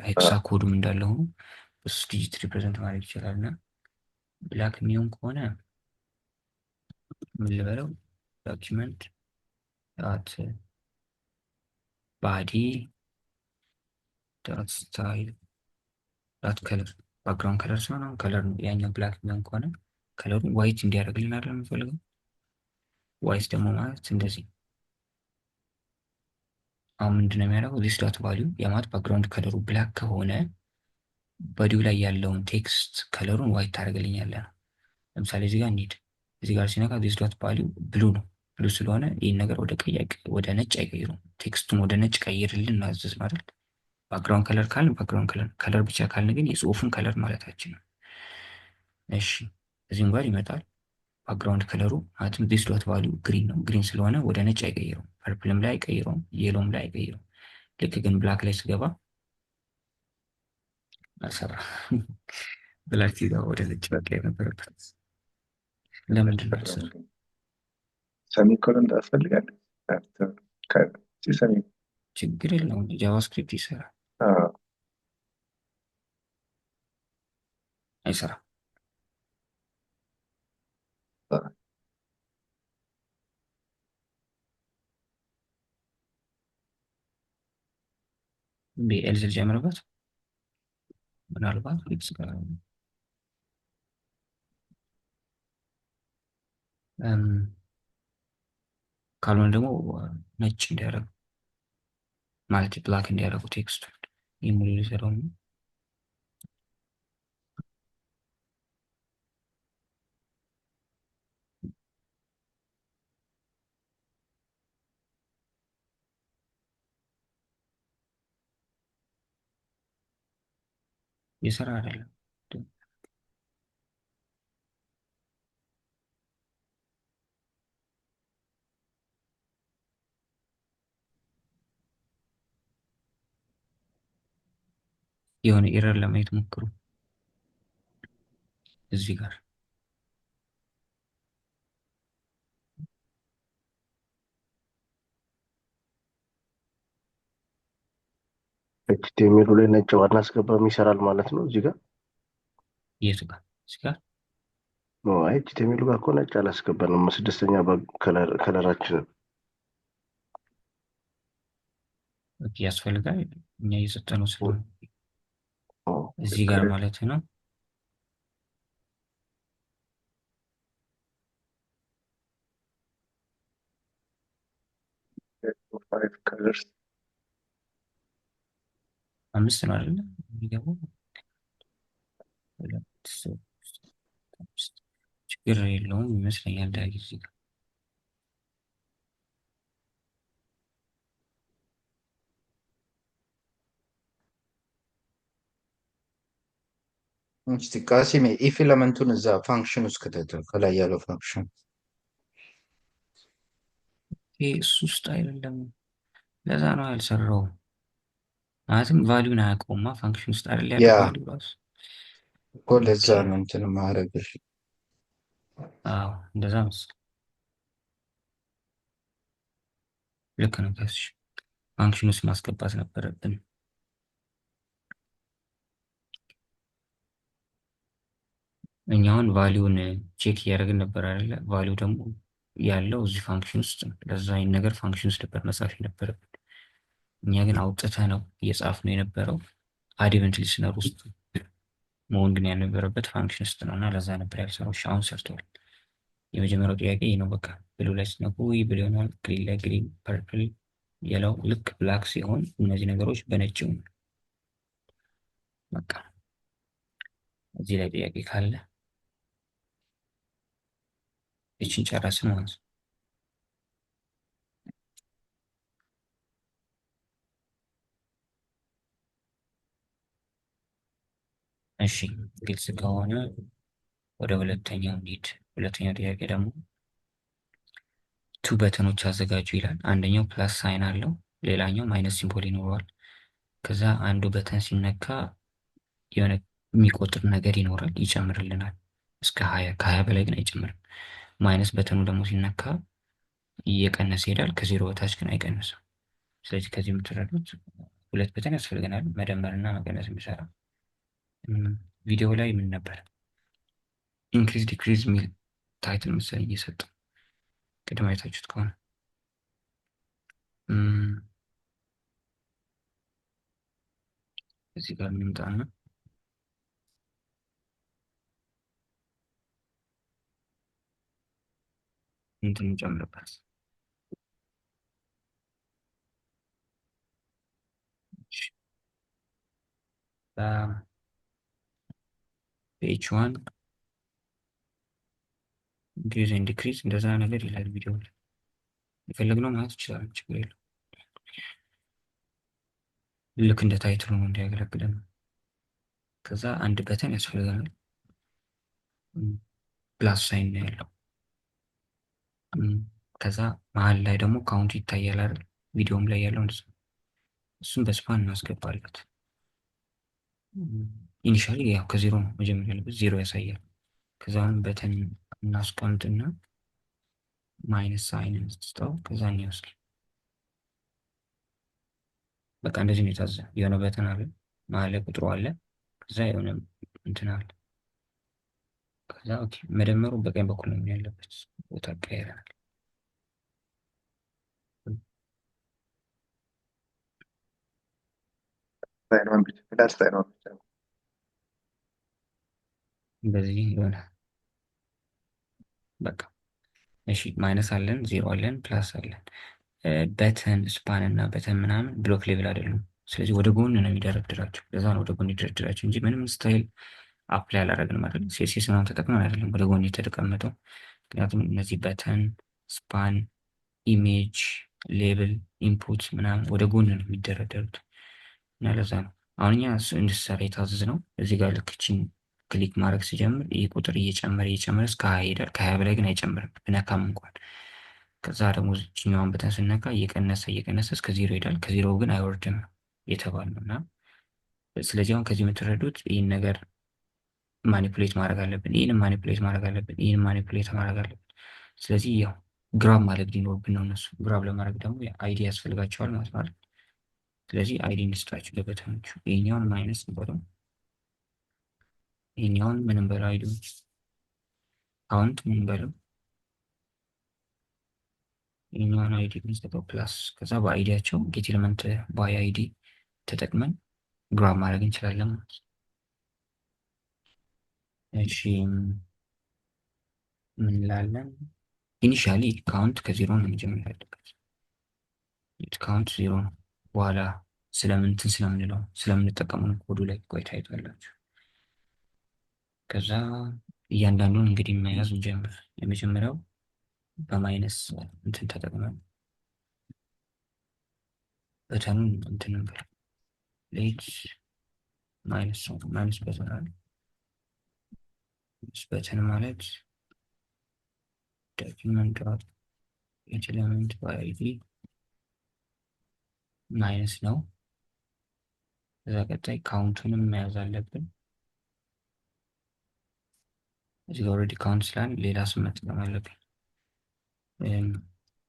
ሄክሳ ኮዱም እንዳለ ሆኖ በሶስት ዲጂት ሪፕሬዘንት ማድረግ ይችላል። እና ብላክ የሚሆን ከሆነ ምን ልበለው? ዶኪመንት ዳት ባዲ ዳት ስታይል ዳት ከለር ባክግራውንድ ከለር ሲሆን አሁን ከለር ነው። ያኛው ብላክ የሚሆን ከሆነ ከለሩን ዋይት እንዲያደርግልን አይደል የምንፈልገው? ዋይት ደግሞ ማለት እንደዚህ አሁን ምንድነው የሚያደርገው? ዚስ ዳት ቫሊዩ የማለት ባክግራውንድ ከለሩ ብላክ ከሆነ ቦዲው ላይ ያለውን ቴክስት ከለሩን ዋይት ታደርግልኛለህ ነው። ለምሳሌ እዚህ ጋር እንሂድ። እዚህ ጋር ሲነካ ዲስ ዶት ቫሊዩ ብሉ ነው። ብሉ ስለሆነ ይህን ነገር ወደ ቀይ ወደ ነጭ አይቀይሩም። ቴክስቱን ወደ ነጭ ቀይርልን ማዘዝ ነው አይደል? ባክግራውንድ ከለር ካልን ባክግራውንድ ከለር ብቻ ካልን ግን የጽሁፉን ከለር ማለታችን ነው። እሺ እዚህም ጋር ይመጣል። ባክግራውንድ ከለሩ ማለትም ዲስ ዶት ቫሊዩ ግሪን ነው። ግሪን ስለሆነ ወደ ነጭ አይቀይረውም። ፐርፕልም ላይ አይቀይረውም። የሎም ላይ አይቀይረውም። ልክ ግን ብላክ ላይ ስገባ አልሰራ ብላክ ሲገባ ወደ ነጭ መቀየር ነበረበት። ለምንድን ነው አልሰራ? ሰሚኮሎን ታስፈልጋል። ችግር የለውም። ጃቫስክሪፕት ይሰራል። አይሰራም። ኤልዝ ልጀምርበት። ምናልባት ፊክስ ጋር ካልሆነ ደግሞ ነጭ እንዲያደርጉ ማለት ብላክ እንዲያደርጉ ቴክስቱ ሙሉ ሊሰራው ነው። የሰራ አይደለም። የሆነ ኤረር ለማየት ሞክሩ። እዚህ ጋር ኤችቲኤምኤሉ ላይ ነጭ ባናስገባም ይሰራል ማለት ነው። እዚህ ጋር የቱ ጋር? እዚህ ጋር ኤችቲኤምኤሉ ጋር እኮ ነጭ አላስገባንም። ስድስተኛ ከለራችንን ያስፈልጋል። እኛ እየሰጠነው ስለሆነ እዚህ ጋር ማለት ነው። አምስት ነው አይደለ? የሚገባው ችግር የለውም ይመስለኛል። ዳጊ እዚህ ጋር እስቲ ቃሲም ኢፍ ኤለመንቱን እዛ ፋንክሽን ውስጥ ከተተው ከላይ ያለው ፋንክሽን እሱ ውስጥ አይደለም። ለዛ ነው ያልሰራው። ማለትም ቫሊዩን አያውቀውማ። ፋንክሽን ውስጥ አይደል ያ ያለው ቫሊዩ ራሱ እኮ ለዛ ነው እንትን ማድረግሽ። አዎ እንደዛ መሰለኝ። ልክ ነው። ከዚህ ፋንክሽን ውስጥ ማስገባት ነበረብን። እኛውን ቫሊዩን ቼክ እያደረግን ነበር አይደለ? ቫሊዩ ደግሞ ያለው እዚህ ፋንክሽን ውስጥ ነው። ለዛ ይህን ነገር ፋንክሽን ውስጥ ነበር መጻፍ የነበረብን። እኛ ግን አውጥተህ ነው እየጻፍ ነው የነበረው አድ ኢቨንት ሊስነር ውስጥ መሆን ግን ያልነበረበት ፋንክሽን ውስጥ ነው እና ለዛ ነበር ያልሰራው። እሺ አሁን ሰርተዋል። የመጀመሪያው ጥያቄ ይህ ነው። በቃ ብሉ ላይ ስነኩ ብሉ ይሆናል። ግሪን ላይ ግሪን፣ ፐርፕል የለው ልክ ብላክ ሲሆን እነዚህ ነገሮች በነጭ ነው። በቃ እዚህ ላይ ጥያቄ ካለ እችን ጨረስን ማለት ነው። እሺ ግልጽ ከሆነ ወደ ሁለተኛው እንሂድ። ሁለተኛው ጥያቄ ደግሞ ቱ በተኖች አዘጋጁ ይላል። አንደኛው ፕላስ ሳይን አለው፣ ሌላኛው ማይነስ ሲምቦል ይኖረዋል። ከዛ አንዱ በተን ሲነካ የሆነ የሚቆጥር ነገር ይኖራል፣ ይጨምርልናል እስከ 20። ከ20 በላይ ግን አይጨምርም። ማይነስ በተኑ ደግሞ ሲነካ እየቀነሰ ይሄዳል፣ ከዜሮ በታች ግን አይቀንስም። ስለዚህ ከዚህ የምትረዱት ሁለት በተን ያስፈልገናል፣ መደመርና መቀነስ የሚሰራ። ቪዲዮ ላይ ምን ነበር? ኢንክሪዝ ዲክሪዝ የሚል ታይትል መሰለኝ እየሰጠው ቅድም አይታችሁት ከሆነ እዚህ ጋር እንምጣና እንትን እንጨምርበት። ፔጅ ዋን ኢንክሪዝ ኤንድ ዲክሪዝ እንደዛ ነገር ይላል ቪዲዮ ላይ። የፈለግነው ማለት ይችላል፣ ችግር የለም። ልክ እንደ ታይትሉ ነው እንዲያገለግለን። ከዛ አንድ በተን ያስፈልገናል። ፕላስ ሳይን ነው ያለው። ከዛ መሀል ላይ ደግሞ ካውንቱ ይታያል አይደል? ቪዲዮም ላይ ያለው እንደዛ። እሱም በስፓን እናስገባለት። ኢኒሻሊ ያው ከዜሮ ነው መጀመሪያ ያለበት፣ ዜሮ ያሳያል። ከዛም በተን እናስቀምጥና ማይነስ ሳይን እንስጠው። ከዛ እንወስድ። በቃ እንደዚህ ነው የታዘ። የሆነ በተን አለ፣ መሀል ላይ ቁጥሩ አለ፣ ከዛ የሆነ እንትን አለ። ከዛ ኦኬ መደመሩ በቀኝ በኩል ነው ያለበት ቦታ ቀይረናል። ሳይኗን ብቻ ፕላስ ሳይኗን ብቻ ነው። እንደዚህ የሆነ በቃ እሺ፣ ማይነስ አለን፣ ዜሮ አለን፣ ፕላስ አለን። በተን ስፓን እና በተን ምናምን ብሎክ ሌቭል አይደሉም። ስለዚህ ወደ ጎን ነው የሚደረድራቸው። ለዛ ነው ወደ ጎን ይደረድራቸው እንጂ ምንም ስታይል አፕላይ አላደረግንም አይደል? ሴሲስ ምናምን ተጠቅመን አይደለም ወደ ጎን የተቀመጠው። ምክንያቱም እነዚህ በተን፣ ስፓን፣ ኢሜጅ፣ ሌብል፣ ኢንፑት ምናምን ወደ ጎን ነው የሚደረደሩት እና ለዛ ነው አሁን እኛ እንድሰራ የታዘዝ ነው። እዚህ ጋር ልክችን ክሊክ ማድረግ ሲጀምር ይህ ቁጥር እየጨመረ እየጨመረ እስከ 20 ይሄዳል። ከ20 በላይ ግን አይጨምርም ብነካም እንኳን። ከዛ ደግሞ እዚህኛውን በተን ስነካ እየቀነሰ እየቀነሰ እስከ ዜሮ ይሄዳል። ከዜሮ ግን አይወርድም የተባለው እና ስለዚህ አሁን ከዚህ የምትረዱት ይህን ነገር ማኒፑሌት ማድረግ አለብን፣ ይህንም ማኒፑሌት ማድረግ አለብን፣ ይህን ማኒፑሌት ማድረግ አለብን። ስለዚህ ያው ግራብ ማድረግ ሊኖርብን ነው። እነሱ ግራብ ለማድረግ ደግሞ አይዲ ያስፈልጋቸዋል ማለት ነው። ስለዚህ አይዲ እንስጣቸው ለበተኖቹ። ይሄኛውን ማይነስ እንበለው፣ ይሄኛውን ምንም በለው፣ አይዲ ካውንት ምን በለው፣ ይሄኛውን አይዲ ብንሰጠው ፕላስ። ከዛ በአይዲያቸው ጌት ኤሌመንት ባይ አይዲ ተጠቅመን ግራብ ማድረግ እንችላለን ማለት ነው። እሺ ምን እንላለን? ኢኒሻሊ ካውንት ከዜሮ ነው መጀመሪያ ያለበት። ካውንት ዜሮ ነው። በኋላ ስለምንትን ስለምንለው ስለምንጠቀመው ኮዱ ላይ ቆይታ ይታላችሁ። ከዛ እያንዳንዱን እንግዲህ መያዝ እንጀምር። የመጀመሪያው በማይነስ እንትን ተጠቅመን በተኑን እንትን ነበር ሌት ማይነስ ነው። ማይነስ በተን አለ። በተን ማለት ዶክመንት ዶት ኤሌመንት ባይ አይዲ ማይነስ ነው። ከዛ ቀጣይ ካውንቱንም መያዝ አለብን። እዚህ ኦልሬዲ ካውንት ስላለ ሌላ ስም መጠቀም አለብን።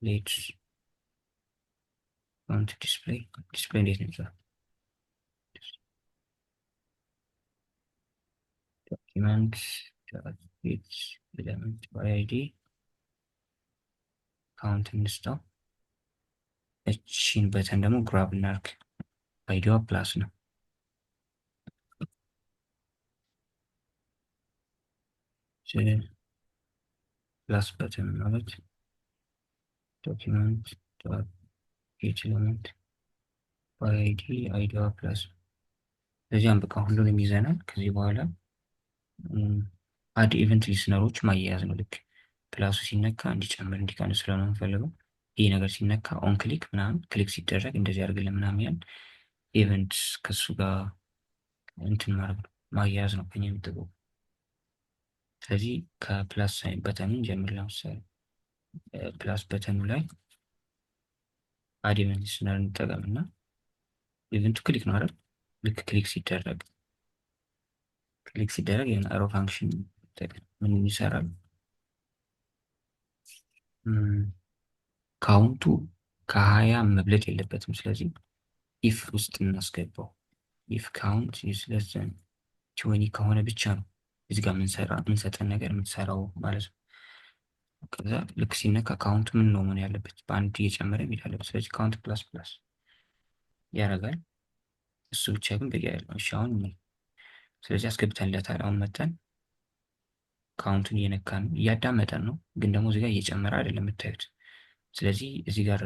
ሌት ካውንት ዲስፕሌይ እንዴት ነው ይዛል? ዶክመንት ዶት ጌት ኤሌመንት ባይ አይዲ ካውንት እንስጠው። እቺን በተን ደግሞ ግራብ እናርግ። አይዲዋ ፕላስ ነው። ፕላስ በተን ማለት ዶክመንት ዶት ጌት ኤሌመንት ባይ አይዲ አይዲዋ ፕላስ። ስለዚያም በቃ ሁሉንም ይዘናል። ከዚህ በኋላ አድ ኢቨንት ሊስነሮች ማያያዝ ነው። ልክ ፕላሱ ሲነካ እንዲጨምር እንዲቀንስ ስለሆነ የምንፈልገው ይህ ነገር ሲነካ ኦን ክሊክ ምናምን ክሊክ ሲደረግ እንደዚህ አድርግልን ምናምን ያን ኢቨንት ከሱ ጋር እንትን ማድረግ ነው፣ ማያያዝ ነው ከኛ የሚጠበቁ። ስለዚህ ከፕላስ ሳይን በተኑን ጀምር። ለምሳሌ ፕላስ በተኑ ላይ አድ ኢቨንት ሊስነር እንጠቀምና ኢቨንቱ ክሊክ ነው አይደል? ልክ ክሊክ ሲደረግ የሆነ አሮ ፋንክሽን ምን ይሰራል? ካውንቱ ከ20 መብለጥ የለበትም። ስለዚህ ኢፍ ውስጥ እናስገባው። ኢፍ ካውንት ኢዝ ለስ ዛን 20 ከሆነ ብቻ ነው እዚህ ጋር የምንሰጠን ነገር የምትሰራው ማለት ነው። ከዛ ልክ ሲነካ ካውንቱ ምን ነው ምን ያለበት በአንድ እየጨመረ የሚሄድ አለበት። ስለዚህ ካውንት ፕላስ ፕላስ ያደርጋል። እሱ ብቻ ግን በቂ አይደለም። እሺ አሁን ስለዚህ አስገብተንለታል። አሁን መጠን ካውንቱን እየነካን እያዳመጠን ነው፣ ግን ደግሞ እዚህ ጋር እየጨመረ አይደለም የምታዩት። ስለዚህ እዚህ ጋር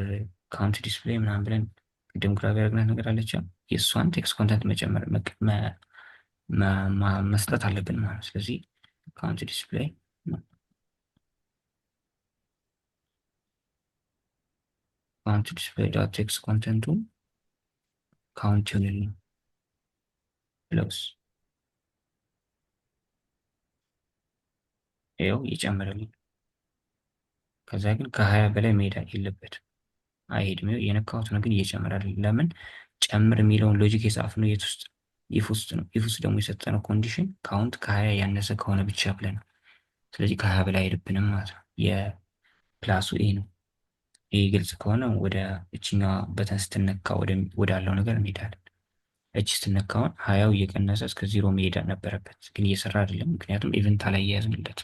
ካውንት ዲስፕሌይ ምናምን ብለን ቅድም ግራብ ያደረግናት ነገር አለች። የእሷን ቴክስት ኮንተንት መጨመር መስጠት አለብን ማለት ነው። ስለዚህ ካውንት ዲስፕሌይ ካውንት ዲስፕሌይ ዳት ቴክስት ኮንተንቱ ካውንት ይሆንልኝ ፕለስ ይኸው እየጨመረልኝ። ከዛ ግን ከ20 በላይ መሄድ የለበትም። አይሄድም። ይኸው የነካሁት ነው ግን እየጨመራል። ለምን ጨምር የሚለውን ሎጂክ የጻፍነው የት ውስጥ? ኢፍ ውስጥ ነው። ኢፍ ውስጥ ደግሞ የሰጠነው ኮንዲሽን ካውንት ከ20 ያነሰ ከሆነ ብቻ ብለን ነው። ስለዚህ ከ20 በላይ አይሄድብንም ማለት ነው። የፕላሱ ይሄ ነው። ይህ ግልጽ ከሆነ ወደ እችኛዋ በተን ስትነካ ወዳለው ነገር እንሄዳለን። እች ስትነካውን 20 እየቀነሰ እስከ 0 መሄድ ነበረበት፣ ግን እየሰራ አይደለም። ምክንያቱም ኢቨንት አላያያዝንለት።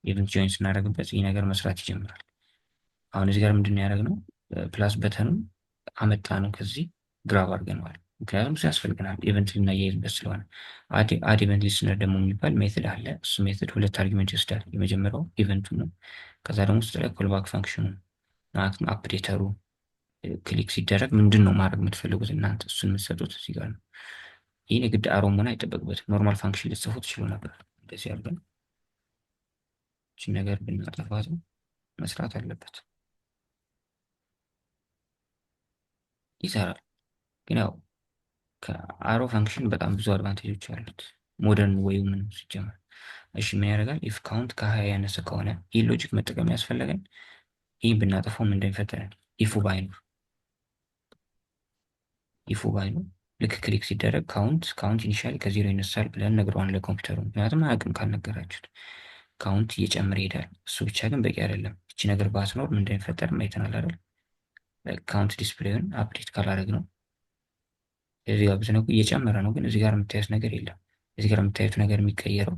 ኢቨንት ጆይን ስናደርግበት ይህ ነገር መስራት ይጀምራል። አሁን እዚህ ጋር ምንድን ያደረግነው? ፕላስ በተኑን አመጣ ነው ከዚህ ግራብ አድርገነዋል። ምክንያቱም እሱ ያስፈልገናል ኢቨንት ልናያይዝበት ስለሆነ። አድ ኢቨንት ሊስነር ደግሞ የሚባል ሜትድ አለ። እሱ ሜትድ 2 አርጊመንት ይወስዳል። የመጀመሪያው ኢቨንቱ ነው። ከዛ ደግሞ ውስጥ ላይ ኮልባክ ፈንክሽኑ ማለት ነው። አፕዴተሩ ክሊክ ሲደረግ ምንድን ነው ማድረግ የምትፈልጉት እናንተ? እሱን የምትሰጡት እዚህ ጋር ነው። ይህን የግድ አሮ መሆን አይጠበቅበትም። ኖርማል ፋንክሽን ልትጽፉ ትችሉ ነበር። እንደዚህ አድርገን ይህችን ነገር ብናጠፋት መስራት አለበት። ይሰራል። ግን ያው ከአሮ ፋንክሽን በጣም ብዙ አድቫንቴጆች አሉት። ሞደርን ወይ ምን ሲጀመር። እሺ ምን ያደርጋል? ኢፍ ካውንት ከ20 ያነሰ ከሆነ ይህ ሎጂክ መጠቀም ያስፈለገን ይህን ብናጠፋው ምን እንደሚፈጠረን ኢፉ ባይኖር ልክ ክሊክ ሲደረግ ካውንት ኢኒሻሊ ከ0 ይነሳል ብለን ነግረዋን ለኮምፒውተሩ። ምክንያቱም አያውቅም ካልነገራችሁት። ካውንት እየጨመረ ይሄዳል። እሱ ብቻ ግን በቂ አይደለም። እቺ ነገር ባትኖር ምን እንደሚፈጠር አይተናል አይደል? ካውንት ዲስፕሌይን አፕዴት ካላደረግ ነው እዚህ ጋር ብትነኩ እየጨመረ ነው፣ ግን እዚህ ጋር የምታዩት ነገር የለም። እዚህ ጋር የምታዩት ነገር የሚቀየረው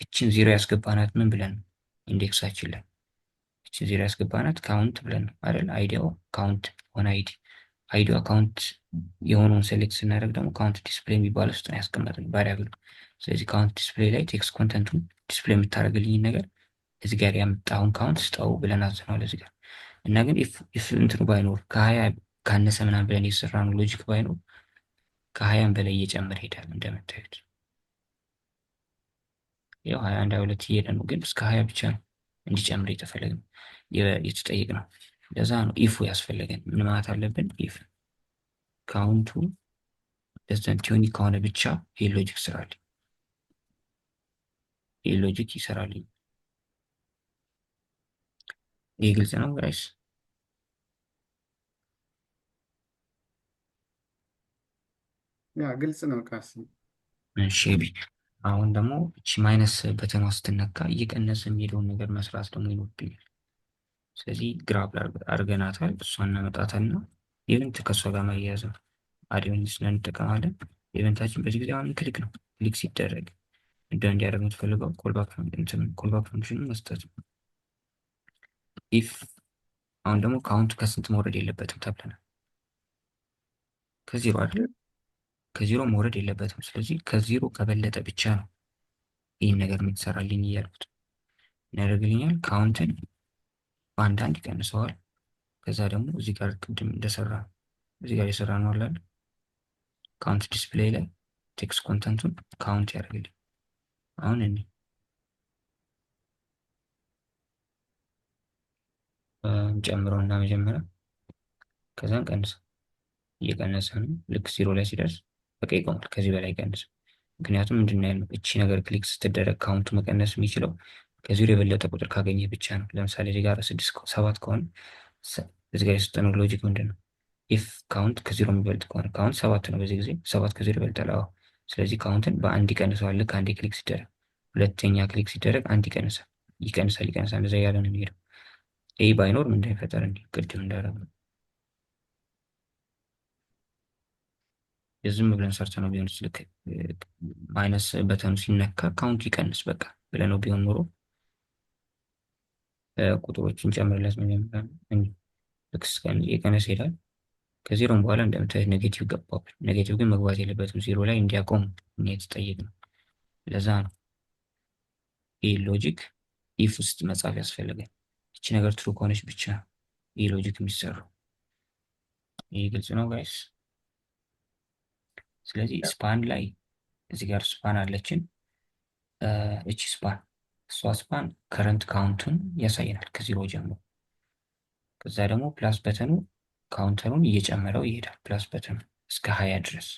እችን 0 ያስገባናት ምን ብለን ነው? ኢንዴክሳችን ላይ እችን 0 ያስገባናት ካውንት ብለን ነው አይደል? አይዲያው ካውንት ሆነ አይዲዋ ካውንት የሆነውን ሴሌክት ስናደርግ ደግሞ ካውንት ዲስፕሌይ የሚባል ውስጥ ነው ያስቀመጥን ቫሪያብል። ስለዚህ ካውንት ዲስፕሌይ ላይ ቴክስት ኮንተንቱን ዲስፕሌይ የምታደርግልኝ ነገር እዚህ ጋር ያመጣውን ካውንት ስጠው ብለን አዘነዋል እዚህ ጋር። እና ግን ኢፍ እንትኑ ባይኖር ከ20 ካነሰ ምናምን ብለን የሰራ ነው ሎጂክ ባይኖር ከ20 በላይ እየጨመረ ይሄዳል። እንደምታዩት ያው 21 22 እየሄደ ነው፣ ግን እስከ 20 ብቻ ነው እንዲጨምር የተጠየቅ ነው። ለዛ ነው ኢፉ ያስፈለገን። ምን ማለት አለብን? ኢፍ ካውንቱ ቲዮኒ ከሆነ ብቻ ይህ ሎጂክ ስራልኝ፣ ይህ ሎጂክ ይሰራልኝ። ይህ ግልጽ ነው ጋይስ? ያ ግልጽ ነው ካስም። እሺ አሁን ደግሞ እቺ ማይነስ በተኗ ስትነካ እየቀነሰ የሚሄደውን ነገር መስራት ደግሞ ይኖርብኛል። ስለዚህ ግራብ አድርገናታል። እሷን እናመጣታልና ኢቨንት ከእሷ ጋር ማያያዝ ነው። አድ ኢቨንት እንጠቀማለን። ኢቨንታችን በዚህ ጊዜ አሁን ክሊክ ነው። ክሊክ ሲደረግ እንዲያደርግ የምትፈልገው ኮልባክ ፈንክሽን መስጠት ነው። ኢፍ አሁን ደግሞ ካውንት ከስንት መውረድ የለበትም ተብለናል? ከ0 አይደል? ከ0 መውረድ የለበትም። ስለዚህ ከ0 ከበለጠ ብቻ ነው ይህን ነገር የምትሰራልኝ እያልኩት ያደርግልኛል። ካውንትን በአንዳንድ ይቀንሰዋል። ከዛ ደግሞ እዚህ ጋር ቅድም እዚህ ጋር የሰራ ነው አላለ ካውንት ዲስፕሌይ ላይ ቴክስት ኮንተንቱን ካውንት ያደርግልኝ። አሁን ጨምረው እና መጀመሪያ ከዛን ቀንሰ እየቀነሰ ነው። ልክ 0 ላይ ሲደርስ በቃ ይቆማል። ከዚህ በላይ ቀንስ። ምክንያቱም ምንድን ያለው እቺ ነገር ክሊክ ስትደረግ ካውንቱ መቀነስ የሚችለው ከ0 የበለጠ ቁጥር ካገኘ ብቻ ነው። ለምሳሌ እዚህ ጋር 6 7 ከሆነ እዚህ ጋር የሰጠነው ሎጂክ ምንድን ነው? ኢፍ ካውንት ከ0 የሚበልጥ ከሆነ ካውንት 7 ነው። በዚህ ጊዜ 7 ከ0 ይበልጣል። አዎ። ስለዚህ ካውንትን በአንድ ይቀንሰዋል። ልክ አንዴ ክሊክ ሲደረግ፣ ሁለተኛ ክሊክ ሲደረግ አንድ ይቀንሳል። እንደዛ እያለ ነው የሚሄደው። ይህ ባይኖር ምን እንደሚፈጠር እንዲህ ቅድም እንዳደረግነው የዝም ብለን ሰርተ ነው ቢሆን ልክ ማይነስ በተኑ ሲነካ ካውንት ይቀንስ በቃ ብለነው ቢሆን ኖሮ ቁጥሮችን ጨምርለት ልክ የቀነስ ይሄዳል። ከዜሮም በኋላ እንደምታዩት ኔጌቲቭ ገባብን። ኔጌቲቭ ግን መግባት የለበትም 0 ላይ እንዲያቆም የተጠየቅ ነው። ለዛ ነው ይህ ሎጂክ ኢፍ ውስጥ መጻፍ ያስፈልጋል። እቺ ነገር ትሩ ከሆነች ብቻ ይህ ሎጂክ የሚሰራው። ይህ ግልጽ ነው ጋይስ? ስለዚህ ስፓን ላይ እዚህ ጋር ስፓን አለችን። እቺ ስፓን ከረንት ካውንቱን ያሳየናል ከ0 ጀምሮ። ከዛ ደግሞ ፕላስ በተኑ ካውንተሩን እየጨመረው ይሄዳል። ፕላስ በተኑ እስከ 20 ድረስ፣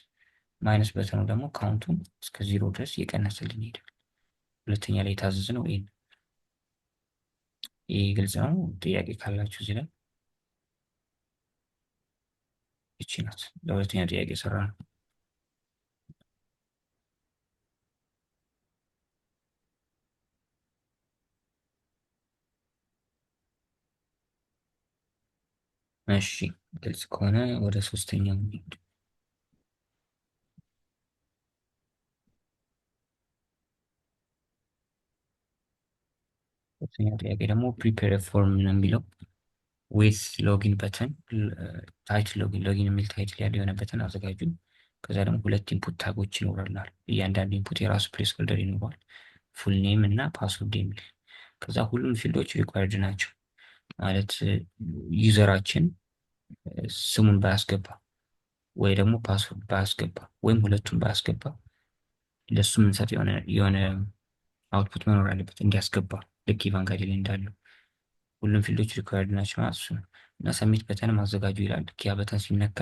ማይነስ በተኑ ደግሞ ካውንቱን እስከ 0 ድረስ እየቀነሰልን ይሄዳል። ሁለተኛ ላይ የታዘዝነው ይሄን። ይህ ግልጽ ነው። ጥያቄ ካላችሁ እዚህ ላይ ይቺ ናት። ለሁለተኛ ጥያቄ ሰራ ነው። እሺ ግልጽ ከሆነ ወደ ሶስተኛው እንሂድ። ሶስተኛ ጥያቄ ደግሞ ፕሪፔር ፎርም ነው የሚለው ዊዝ ሎጊን በተን ታይትል ሎጊን የሚል ታይትል ያለው የሆነ በተን አዘጋጁ። ከዛ ደግሞ ሁለት ኢንፑት ታጎች ይኖራል። እያንዳንዱ ኢንፑት የራሱ ፕሌስ ሆልደር ይኖረዋል፣ ፉል ኔም እና ፓስወርድ የሚል። ከዛ ሁሉም ፊልዶች ሪኳየርድ ናቸው ማለት ዩዘራችን ስሙን ባያስገባ ወይ ደግሞ ፓስወርድ ባያስገባ ወይም ሁለቱም ባያስገባ ለሱ የምንሰጥ የሆነ አውትፑት መኖር አለበት እንዲያስገባ፣ ልክ ኢቫንጋዲ ላይ እንዳለው ሁሉም ፊልዶች ሪኳየርድ ናቸው ማለት እሱ ነው። እና ሰሚት በተን ማዘጋጁ ይላል። ልክ ያ በተን ሲነካ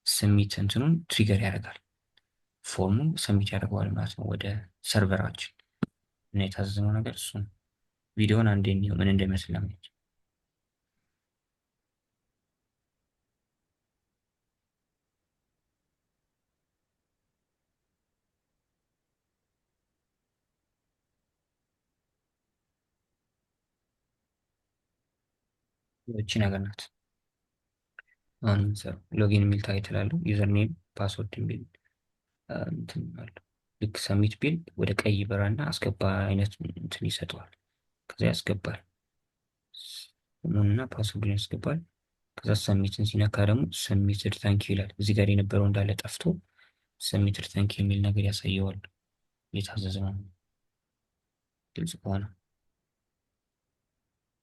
ሰሚት እንትኑን ትሪገር ያደርጋል፣ ፎርሙን ሰሚት ያደርገዋል ማለት ነው ወደ ሰርቨራችን። እና የታዘዝነው ነገር እሱ ነው። ቪዲዮውን አንዴ እንየው ምን እንደሚመስል ለማየት። ይህቺ ነገር ናት አሁን የምንሰራው። ሎጊን የሚል ታይትል አለው፣ ዩዘር ኔም ፓስወርድ የሚል እንትን አለው። ልክ ሰሚት ቢል ወደ ቀይ ይበራና አስገባ አይነት እንትን ይሰጠዋል። ከዛ ያስገባል፣ ስሙንና ፓስወርድን ያስገባል። ከዛ ሰሚትን ሲነካ ደግሞ ሰሚትድ ታንኪዩ ይላል። እዚህ ጋር የነበረው እንዳለ ጠፍቶ ሰሚትድ ታንኪዩ የሚል ነገር ያሳየዋል። የታዘዝነው ግልጽ ከሆነ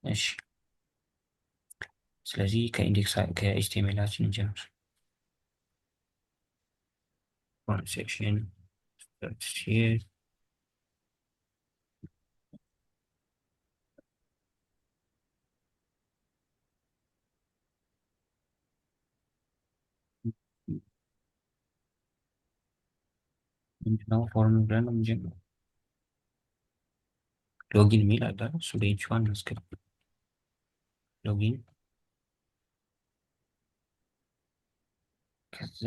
እሺ። ስለዚህ ከኤችቲኤምኤላችን እንጀምር። ሴክሽን ምንድነው ፎርም ብለን ነው የምንጀምረው። ሎጊን የሚል አለ እሱ በኤች1 እናስገባ። ሎጊን ከዛ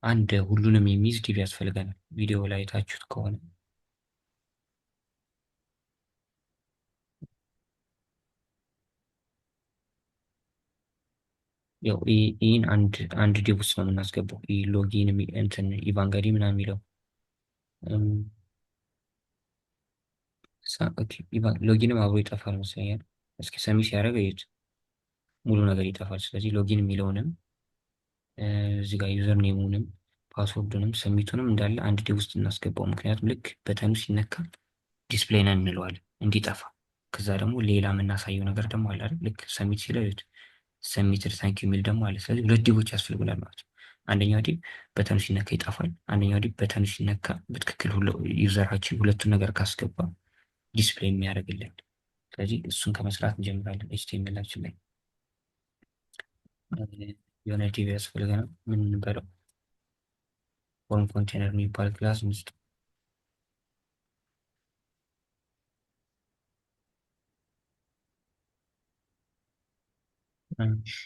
አንድ ሁሉንም የሚይዝ ዲቭ ያስፈልገናል። ቪዲዮ ላይ የታችሁት ከሆነ ያው ይህን አንድ ዲቭ ውስጥ ነው የምናስገባው። ይህ ሎጊን እንትን ኢቫንጋዲ ምናምን የሚለው ሎጊንም አብሮ ይጠፋል መሰለኝ። እስኪ ሰሚ ሲያደርግ እዩት፣ ሙሉ ነገር ይጠፋል። ስለዚህ ሎጊን የሚለውንም እዚህ ጋር ዩዘር ኔሙንም ፓስወርዱንም ሰሚቱንም እንዳለ አንድ ዲቭ ውስጥ እናስገባው። ምክንያቱም ልክ በተኑ ሲነካ ዲስፕሌይ ነን እንለዋለን እንዲጠፋ። ከዛ ደግሞ ሌላ የምናሳየው ነገር ደግሞ አለ አይደል? ልክ ሰሚት ሲለው እዩት፣ ሰሚትድ ታንኪዩ የሚል ደግሞ አለ። ስለዚህ ሁለት ዲቮች ያስፈልጉናል ማለት ነው። አንደኛው ዲቭ በተኑ ሲነካ ይጠፋል። አንደኛው ዲቭ በተኑ ሲነካ በትክክል ዩዘራችን ሁለቱን ነገር ካስገባ ዲስፕሌይ የሚያደርግልን። ስለዚህ እሱን ከመስራት እንጀምራለን። ኤችቲኤምኤላችን ላይ የሆነ ዲቭ ያስፈልገናል። ምን እንበለው? ፎርም ኮንቴነር የሚባል ክላስ እንስጥ። እሺ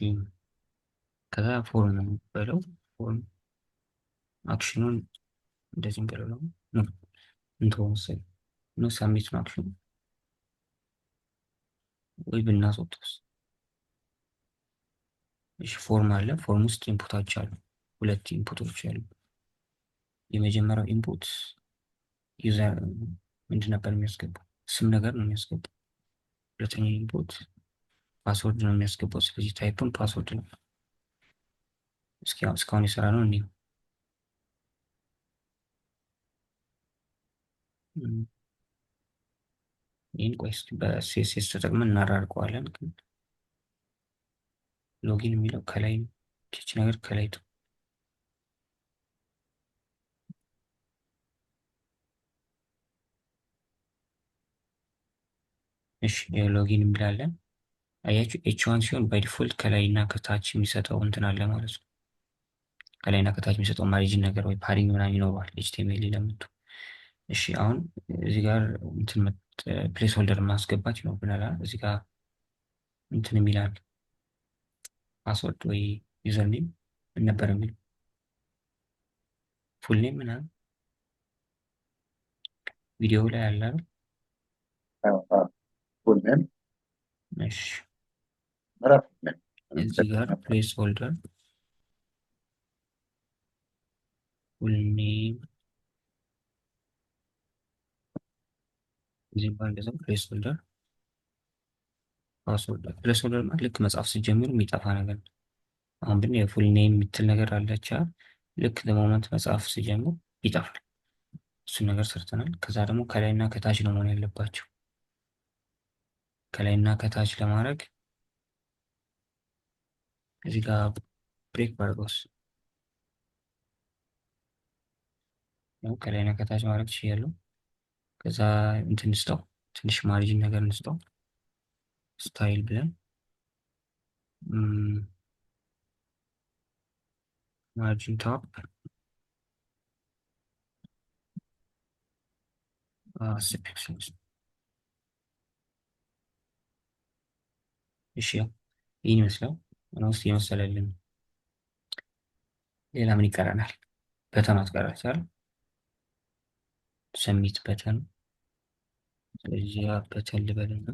ከዛ ፎርም ነው የሚባለው። ፎርም አክሽኑን እንደዚህ እንበለው ነው እንተው መሰለኝ ነው ሳሚት ነው አክሽኑ። ወይ ብናስወጣውስ? እሺ ፎርም አለ። ፎርም ውስጥ ኢንፑቶች አሉ፣ ሁለት ኢንፑቶች አሉ። የመጀመሪያው ኢንፑት ዩዘር ምንድን ነበር የሚያስገባው? ስም ነገር ነው የሚያስገባው። ሁለተኛው ኢንፑት ፓስወርድ ነው የሚያስገባው። ስለዚህ ታይፕን ፓስወርድ ነው። እስኪ እስካሁን የሰራ ነው እንዲሁ ይህን ቆይ እስኪ በሲኤስኤስ ተጠቅመን እናራርቀዋለን። ግን ሎጊን የሚለው ከላይ ኪች ነገር ከላይ እሺ ሎጊን እንላለን። አያችሁ ኤች1 ሲሆን ባይ ዲፎልት ከላይና ከታች የሚሰጠው እንትን አለ ማለት ነው። ከላይና ከታች የሚሰጠው ማርጂን ነገር ወይ ፓዲንግ ምናምን ይኖረዋል ኤችቲኤምኤል ለምቱ። እሺ አሁን እዚህ ጋር እንትን ፕሌስ ሆልደር ማስገባት ይኖርብናል። እዚህ ጋር እንትን የሚላል ፓስወርድ ወይ ዩዘር ኔም ምን ነበር የሚል ፉል ኔም ምናምን ቪዲዮ ላይ አለ አይደል? ፉል ኔም እሺ ምዕራፍ ኔም እዚህ ጋር ፕሌስ ሆልደር ፉል ኔም እዚህ ጋር እንደዛ ፕሌስ ሆልደር ፓስወርድ ፕሌስ ሆልደር ማለት ልክ መጻፍ ሲጀምሩ የሚጠፋ ነገር ነው። አሁን ግን የፉል ኔም የምትል ነገር አለች። ልክ ለሞመንት መጽሐፍ ሲጀምር ይጠፋል። እሱን ነገር ሰርተናል። ከዛ ደግሞ ከላይና ከታች ነው መሆን ያለባቸው። ከላይና ከታች ለማድረግ እዚህ ጋር ብሬክ ባርጎስ ነው ከላይና ከታች ማድረግ ትችላለሁ። ከዛ እንትን እንስጠው ትንሽ ማርጂን ነገር እንስጠው ስታይል ብለን ማርጂን ቶፕ 10 ፒክሰልስ። እሺ ይህን ይመስላል ነው ውስጥ የመሰለልን። ሌላ ምን ይቀረናል? በተን አትቀራች አይደል? ሰሚት በተን። ስለዚህ በተን ልበልና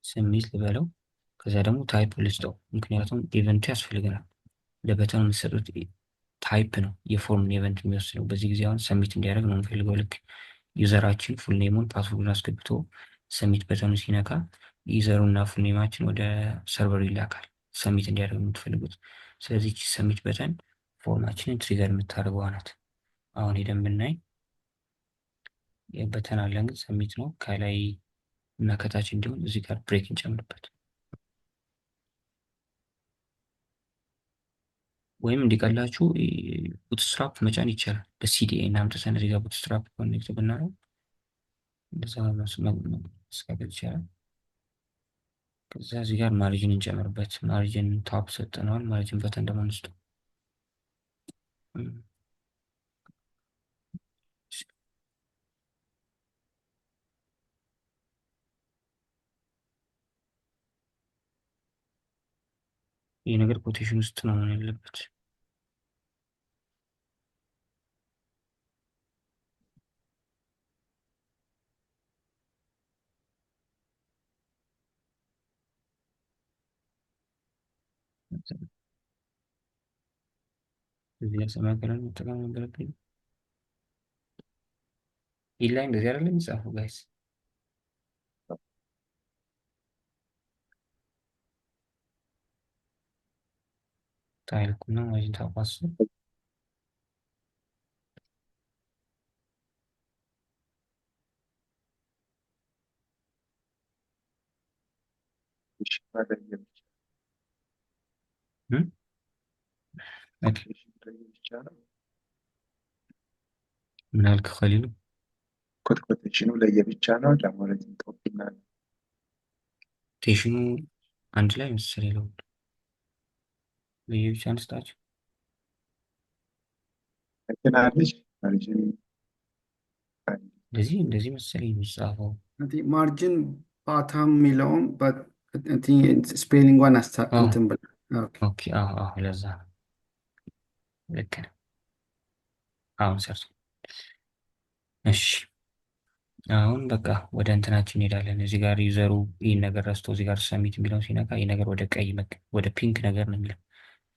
ሰሚት ልበለው። ከዛ ደግሞ ታይፕ ልስጠው፣ ምክንያቱም ኢቨንቱ ያስፈልገናል። ለበተኑ የምትሰጡት ታይፕ ነው የፎርም ኢቨንት የሚወስነው። በዚህ ጊዜ አሁን ሰሚት እንዲያደርግ ነው የምፈልገው። ልክ ዩዘራችን ፉል ኔሙን ፓስወርዱን አስገብቶ ሰሚት በተኑ ሲነካ ዩዘሩና ፉል ኔማችን ወደ ሰርቨሩ ይላካል፣ ሰሚት እንዲያደርግ የምትፈልጉት። ስለዚህ ሰሚት በተን ፎርማችንን ትሪገር የምታደርገው ናት። አሁን ሄደን ብናይ በተን አለን፣ ግን ሰሚት ነው። ከላይ እና ከታች እንዲሆን እዚህ ጋር ብሬክ እንጨምርበት፣ ወይም እንዲቀላችሁ ቡትስትራፕ መጫን ይቻላል። በሲዲኤ እናምጥተን እዚህ ጋር ቡትስትራፕ ኮኔክት ብናደርግ እንደዛ ማስቀመጥ ይቻላል። ከዛ እዚህ ጋር ማርጂን እንጨምርበት። ማርጂን ታፕ ሰጠነዋል። ማርጂን በተን ደግሞ እንስጠው። ይህ ነገር ኮቴሽን ውስጥ ነው መሆን ያለበት። እዚህ ጋር ሰማከለን መጠቀም ነበረብኝ። ይህ ላይ እንደዚህ አይደለም የሚጻፈው ጋይስ። ታይልኩና ማርጂን ታፓስ ምን ያልክ ኸሊሉ? ኮቴሽኑ ለየብቻ ነው ለማለት እንጠውቅና ኮቴሽኑ አንድ ላይ መሰለኝ ለሁሉ ለየብቻ አንስታችሁ ትናለች እንደዚህ መሰለኝ የሚጻፈው። ማርጂን ባታም የሚለውም ስፔሊንጓን እንትን ብለህ ኦኬ። ለዛ ነው። ልክ ነው። አሁን ሰርቶ እሺ። አሁን በቃ ወደ እንትናችን እንሄዳለን። እዚህ ጋር ዩዘሩ ይህን ነገር ረስቶ እዚህ ጋር ሰሚት የሚለውን ሲነካ ይህ ነገር ወደ ቀይ ወደ ፒንክ ነገር ነው የሚለው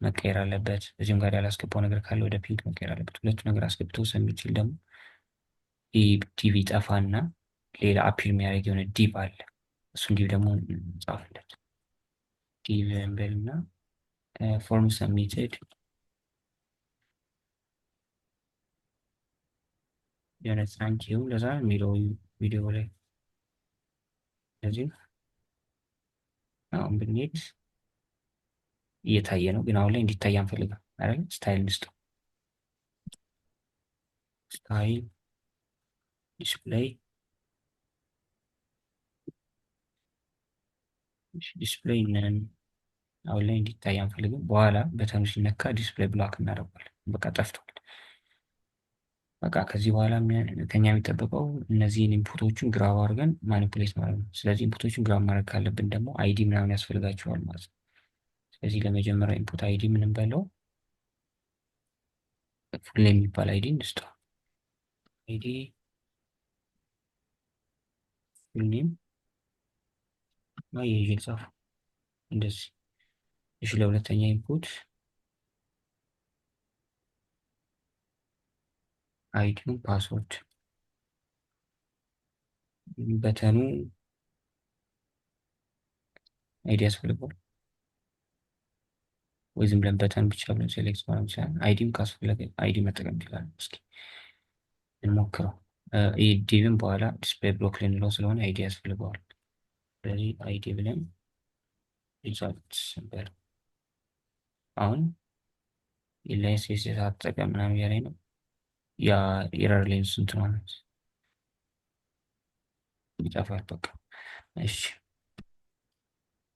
መቀየር አለበት። እዚህም ጋር ያላስገባው ነገር ካለ ወደ ፒንክ መቀየር አለበት። ሁለቱ ነገር አስገብቶ ሰሚት ሲል ደግሞ ዲቭ ይጠፋና ሌላ አፒል የሚያደርግ የሆነ ዲቭ አለ። እሱን ዲቭ ደግሞ ጻፍለት። ዲቭ እንበልና ፎርም ሰሚትድ የሆነ ታንኪዩ ለዛ የሚለው ቪዲዮ ላይ ስለዚህ አሁን ብንሄድ እየታየ ነው፣ ግን አሁን ላይ እንዲታይ አንፈልግም አይደል? ስታይል እንስጠው። ስታይል ዲስፕሌይ ዲስፕሌይ አሁን ላይ እንዲታይ አንፈልግም። በኋላ በተኑ ሲነካ ዲስፕሌይ ብሎክ እናደርጋለን። በቃ ጠፍቷል። በቃ ከዚህ በኋላ ከኛ የሚጠበቀው እነዚህን ኢንፑቶቹን ግራብ አድርገን ማኒፑሌት ማለት ነው። ስለዚህ ኢንፑቶቹን ግራብ ማድረግ ካለብን ደግሞ አይዲ ምናምን ያስፈልጋቸዋል ማለት ነው። ስለዚህ ለመጀመሪያ ኢንፑት አይዲ ምን እንበለው? ፉል የሚባል አይዲ እንስጠው። አይዲ ፉል ኔም ይሄ ጻፉ እንደዚህ። እሺ ለሁለተኛ ኢንፑት አይዲውን ፓስወርድ በተኑ አይዲ ያስፈልገዋል ወይ ዝም ብለን በተን ብቻ ብለን ሴሌክት ማድረግ እንችላለን። አይዲም ካስፈለገ አይዲ መጠቀም እንችላለን። እስኪ እንሞክረው። ይህ ዲቭን በኋላ ዲስፕሌይ ብሎክ ልንለው ስለሆነ አይዲ ያስፈልገዋል። ስለዚህ አይዲ ብለን ሪዛልት በል አሁን የላይሴንስ የታጠቀ ምናምን ያለኝ ነው። ያ ኤረር ሌንስ እንትን ማለት ይጠፋል። በቃ እሺ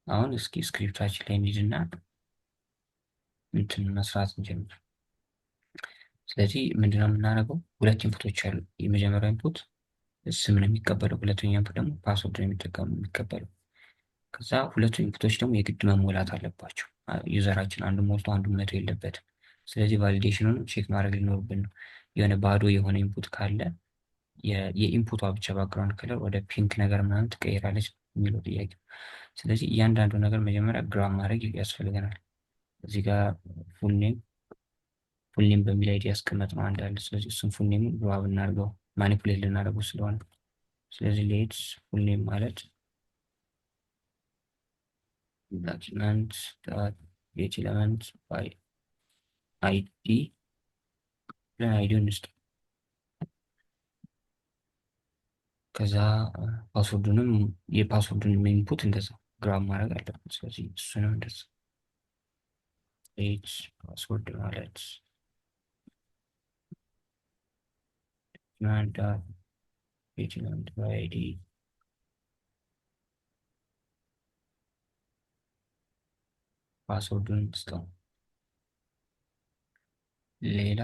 አሁን እስኪ ስክሪፕታችን ላይ እንሂድና እንትን መስራት እንጀምር። ስለዚህ ምንድነው የምናደርገው? ሁለት ኢንፑቶች አሉ። የመጀመሪያው ኢንፑት ስም ነው የሚቀበለው፣ ሁለተኛው ኢንፑት ደግሞ ፓስወርድ ነው የሚቀበለው። ከዛ ሁለቱ ኢንፑቶች ደግሞ የግድ መሞላት አለባቸው። ዩዘራችን አንዱ ሞልቶ አንዱ መቶ የለበትም። ስለዚህ ቫሊዴሽኑን ቼክ ማድረግ ሊኖርብን ነው። የሆነ ባዶ የሆነ ኢንፑት ካለ የኢንፑቷ ብቻ ባክግራውንድ ከለር ወደ ፒንክ ነገር ምናምን ትቀይራለች የሚለው ጥያቄ። ስለዚህ እያንዳንዱ ነገር መጀመሪያ ግራም ማድረግ ያስፈልገናል። እዚህ ጋር ፉል ኔም በሚል አይዲ ያስቀመጥ ነው አንድ አለ። ስለዚህ እሱም ፉል ኔም ግራብ እናድርገው ማኒፑሌት ልናደርገው ስለሆነ። ስለዚህ ሌትስ ፉል ኔም ማለት ዶክመንት ጌት ኤለመንት ባይ አይዲ ብለን አይዲውን እንስጥ። ከዛ ፓስወርዱንም የፓስወርዱን ኢንፑት እንደዛ ግራብ ማድረግ አለብን። ስለዚህ እሱንም እንደዛ ሌትስ ፓስወርድ ማለት ዶክመንት ጌት ኤለመንት ባይ አይዲ ፓስወርዱን እንስጠው። ሌላ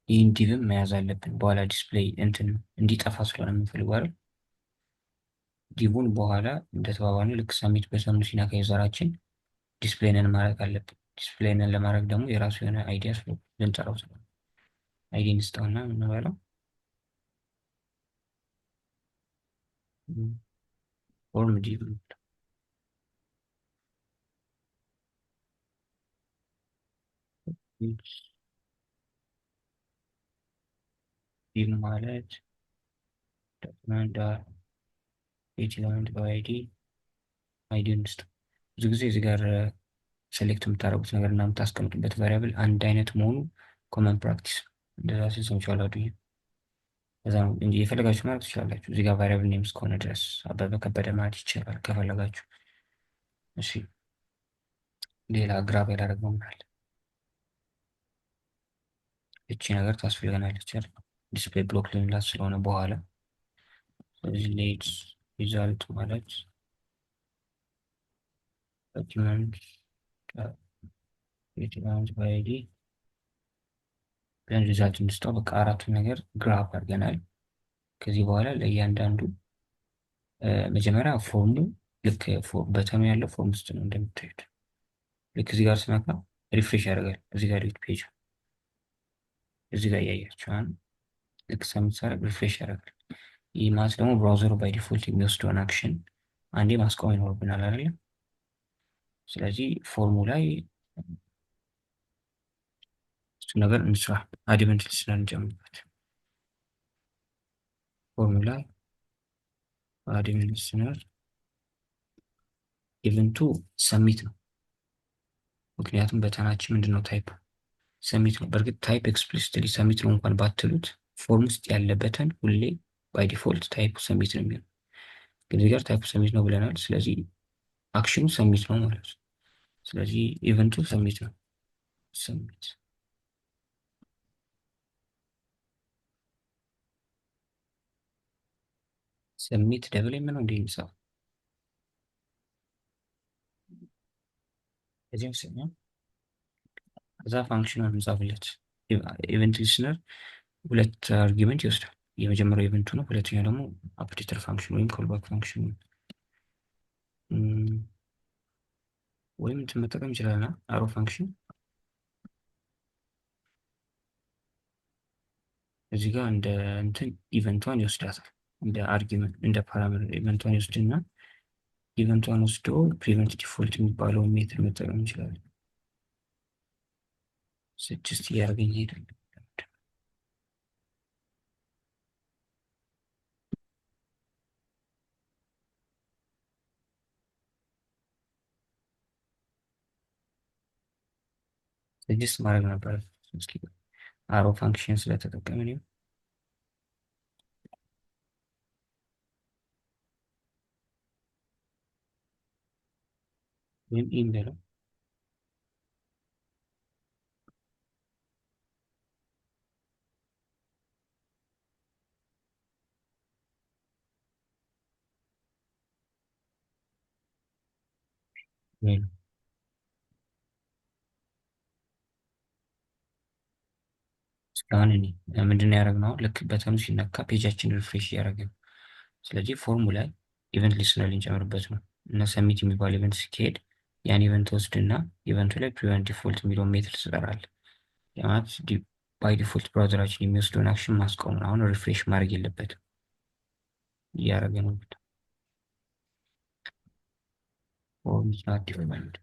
ይህን ዲቭን መያዝ አለብን። በኋላ ዲስፕሌይ እንትን እንዲጠፋ ስለሆነ የምንፈልገው አይደል? ዲቡን በኋላ እንደተባባልን ልክ ሰሚት በሰሙ ሲነካ ዩዘራችን ዲስፕሌይንን ማድረግ አለብን። ዲስፕሌይንን ለማድረግ ደግሞ የራሱ የሆነ አይዲ ልንጠራው ስለሆነ አይዲ እንስጠውና የምንበለው ፎርም ዲቭ ዲቭ ማለት ዶክመንት ጌት ኤለመንት ባይ አይዲ አይዲውን እንስጠው። ብዙ ጊዜ እዚህ ጋር ሴሌክት የምታደርጉት ነገር እና የምታስቀምጡበት ቫሪያብል አንድ አይነት መሆኑ ኮመን ፕራክቲስ እንደዛ ሲል ሰምቻለሁ። ከዛ ነው እንጂ የፈለጋችሁ ማለት ትችላላችሁ። እዚህ ጋር ቫሪያብል ኔም እስከሆነ ድረስ አበበ ከበደ ማለት ይችላል ከፈለጋችሁ። እሺ ሌላ ግራብ ያላደረግነው ምን አለ? እቺ ነገር ታስፈልገናለች አይደል? ዲስፕሌይ ብሎክ ልንላት ስለሆነ በኋላ። ስለዚህ ሌትስ ሪዛልት ማለት ዶክመንት ጌት ኤለመንት ባይ አይዲ ብለን ሪዛልት እንስጠው። በቃ አራቱን ነገር ግራብ አድርገናል። ከዚህ በኋላ ለእያንዳንዱ መጀመሪያ ፎርሙ ልክ በተኑ ያለው ፎርም ውስጥ ነው እንደምታዩት። ልክ እዚህ ጋር ስነካ ሪፍሬሽ ያደርጋል። እዚህ ጋር ዩት ፔጅ እዚህ ጋር እያያችኋል። ልክ ሰሚት ሳደርግ ሪፍሬሽ ያደርጋል። ይህ ማለት ደግሞ ብራውዘሩ ባይ ዲፎልት የሚወስደውን አክሽን አንዴ ማስቆም ይኖርብናል አይደለም? ስለዚህ ፎርሙ ላይ እሱ ነገር እንስራ። አድቨንት ሊስነር እንጨምርበት። ፎርሙ ላይ አድቨንት ሊስነር ኢቨንቱ ሰሚት ነው። ምክንያቱም በተናችን ምንድነው ታይፕ ሰሚት ነው። በእርግጥ ታይፕ ኤክስፕሊሲትሊ ሰሚት ነው እንኳን ባትሉት ፎርም ውስጥ ያለ በተን ሁሌ ባይ ዲፎልት ታይፕ ሰሚት ነው የሚሆነው። ግን እዚህ ጋር ታይፕ ሰሚት ነው ብለናል። ስለዚህ አክሽኑ ሰሚት ነው ማለት ነው። ስለዚህ ኢቨንቱ ሰሚት ነው። ሰሚት ሰሚት ደብል ነው እንደ የሚጻፍ እዚህ መሰለኝ። ከዛ ፋንክሽኑን እንጻፍለት። ኢቨንት ሊስነር ሁለት አርጊመንት ይወስዳል። የመጀመሪያው ኢቨንቱ ነው። ሁለተኛው ደግሞ አፕዴተር ፋንክሽን ወይም ኮልባክ ፋንክሽን ወይም እንትን መጠቀም ይችላልና አሮ ፋንክሽን እዚህ ጋር እንደ እንትን ኢቨንቷን ይወስዳታል። እንደ አርጊመንት እንደ ፓራሜትር ኢቨንቷን ይወስድና ኢቨንቷን ወስዶ ፕሪቨንት ዲፎልት የሚባለውን ሜትር መጠቀም እንችላለን። 6 እያደረገኝ ሄዳል። ስድስት ማድረግ ነበር። እስኪ አሮ ፋንክሽን ስለተጠቀምን ነው። ወይም ኢን በለው ወይም እስካሁን እኔ ምንድነው ያደረግነው? ልክ በተኑ ሲነካ ፔጃችን ሪፍሬሽ እያደረገ ነው። ስለዚህ ፎርሙ ላይ ኢቨንት ሊስነር ልንጨምርበት ነው እና ሰሚት የሚባል ኢቨንት ሲካሄድ ያን ኢቨንት ወስድና ኢቨንቱ ላይ ፕሪቨንት ዲፎልት የሚለውን ሜትድ ትጠራለህ። ማለት ባይ ዲፎልት ብራውዘራችን የሚወስደውን አክሽን ማስቆም ነው። አሁን ሪፍሬሽ ማድረግ የለበትም እያደረገ ነው። ፎርም ኢዝ ናት ዲፋይንድ።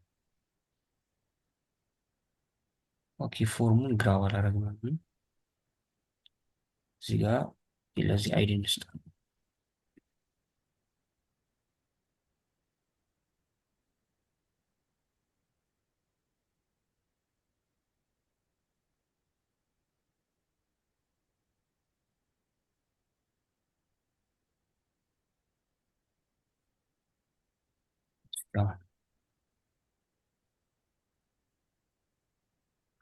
ኦኬ ፎርሙን ግራብ አላደረግነውም። እዚህ ጋር ለዚህ አይዲ እንስጠው።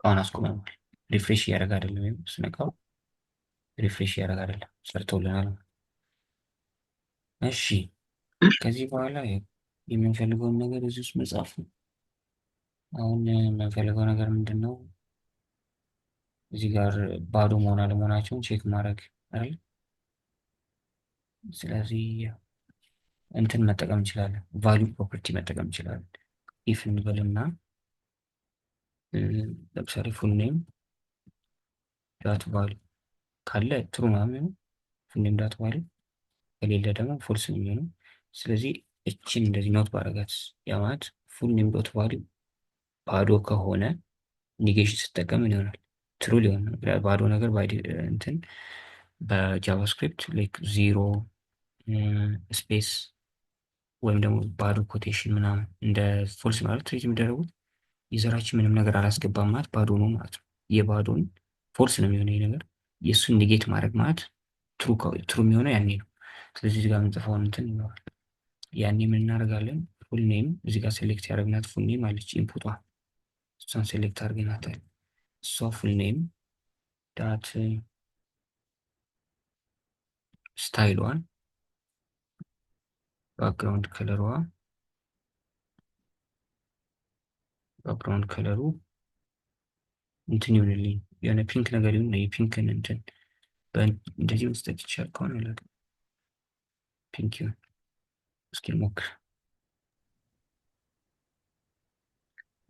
አሁን አስቆመናል። ሪፍሬሽ እያደረገ አይደለም። ወይም ስነካው ሪፍሬሽ እያደረገ አይደለም። ሰርቶልናል። እሺ ከዚህ በኋላ የምንፈልገውን ነገር እዚህ ውስጥ መጻፍ ነው። አሁን የምንፈልገው ነገር ምንድን ነው? እዚህ ጋር ባዶ መሆን አለመሆናቸውን ቼክ ማድረግ አይደል? ስለዚህ እንትን መጠቀም እንችላለን። ቫልዩ ፕሮፐርቲ መጠቀም እንችላለን። ኢፍ እንበልና ለምሳሌ ፉል ኔም ዳት ቫልዩ ካለ ትሩ ነው የሚሆነው። ፉል ኔም ዳት ቫልዩ ከሌለ ደግሞ ፎልስ ነው የሚሆነው። ስለዚህ እችን እንደዚህ ኖት ባረጋት ያማት ፉል ኔም ዶት ቫልዩ ባዶ ከሆነ ኔጌሽን ስትጠቀም ምን ይሆናል? ትሩ ሊሆን ነው። ባዶ ነገር እንትን በጃቫስክሪፕት ላይክ ዚሮ ስፔስ ወይም ደግሞ ባዶ ኮቴሽን ምናምን እንደ ፎልስ ማለት ትሪት የሚደረጉት ዩዘራችን ምንም ነገር አላስገባም ማለት ባዶ ነው ማለት ነው። የባዶን ፎልስ ነው የሚሆነው ይሄ ነገር። የእሱን ኔጌት ማድረግ ማለት ትሩ የሚሆነው ያኔ ነው። ስለዚህ እዚህ ጋር የምንጽፈውን እንትን ይኖራል። ያኔ ምን እናደርጋለን? ፉል ኔም እዚህ ጋር ሴሌክት ያደረግናት ፉል ኔም አለች ኢንፑቷ፣ እሷን ሴሌክት አድርገናታል። እሷ ፉል ኔም ዳት ስታይሏን ባክግራውንድ ከለሩ እንትን ይሆንልኝ የሆነ ፒንክ ነገር ይሁን። የፒንክን እንትን እንደዚህ መስጠት ይቻል ከሆነ ላል ፒንክ ይሁን። እስኪ ሞክር።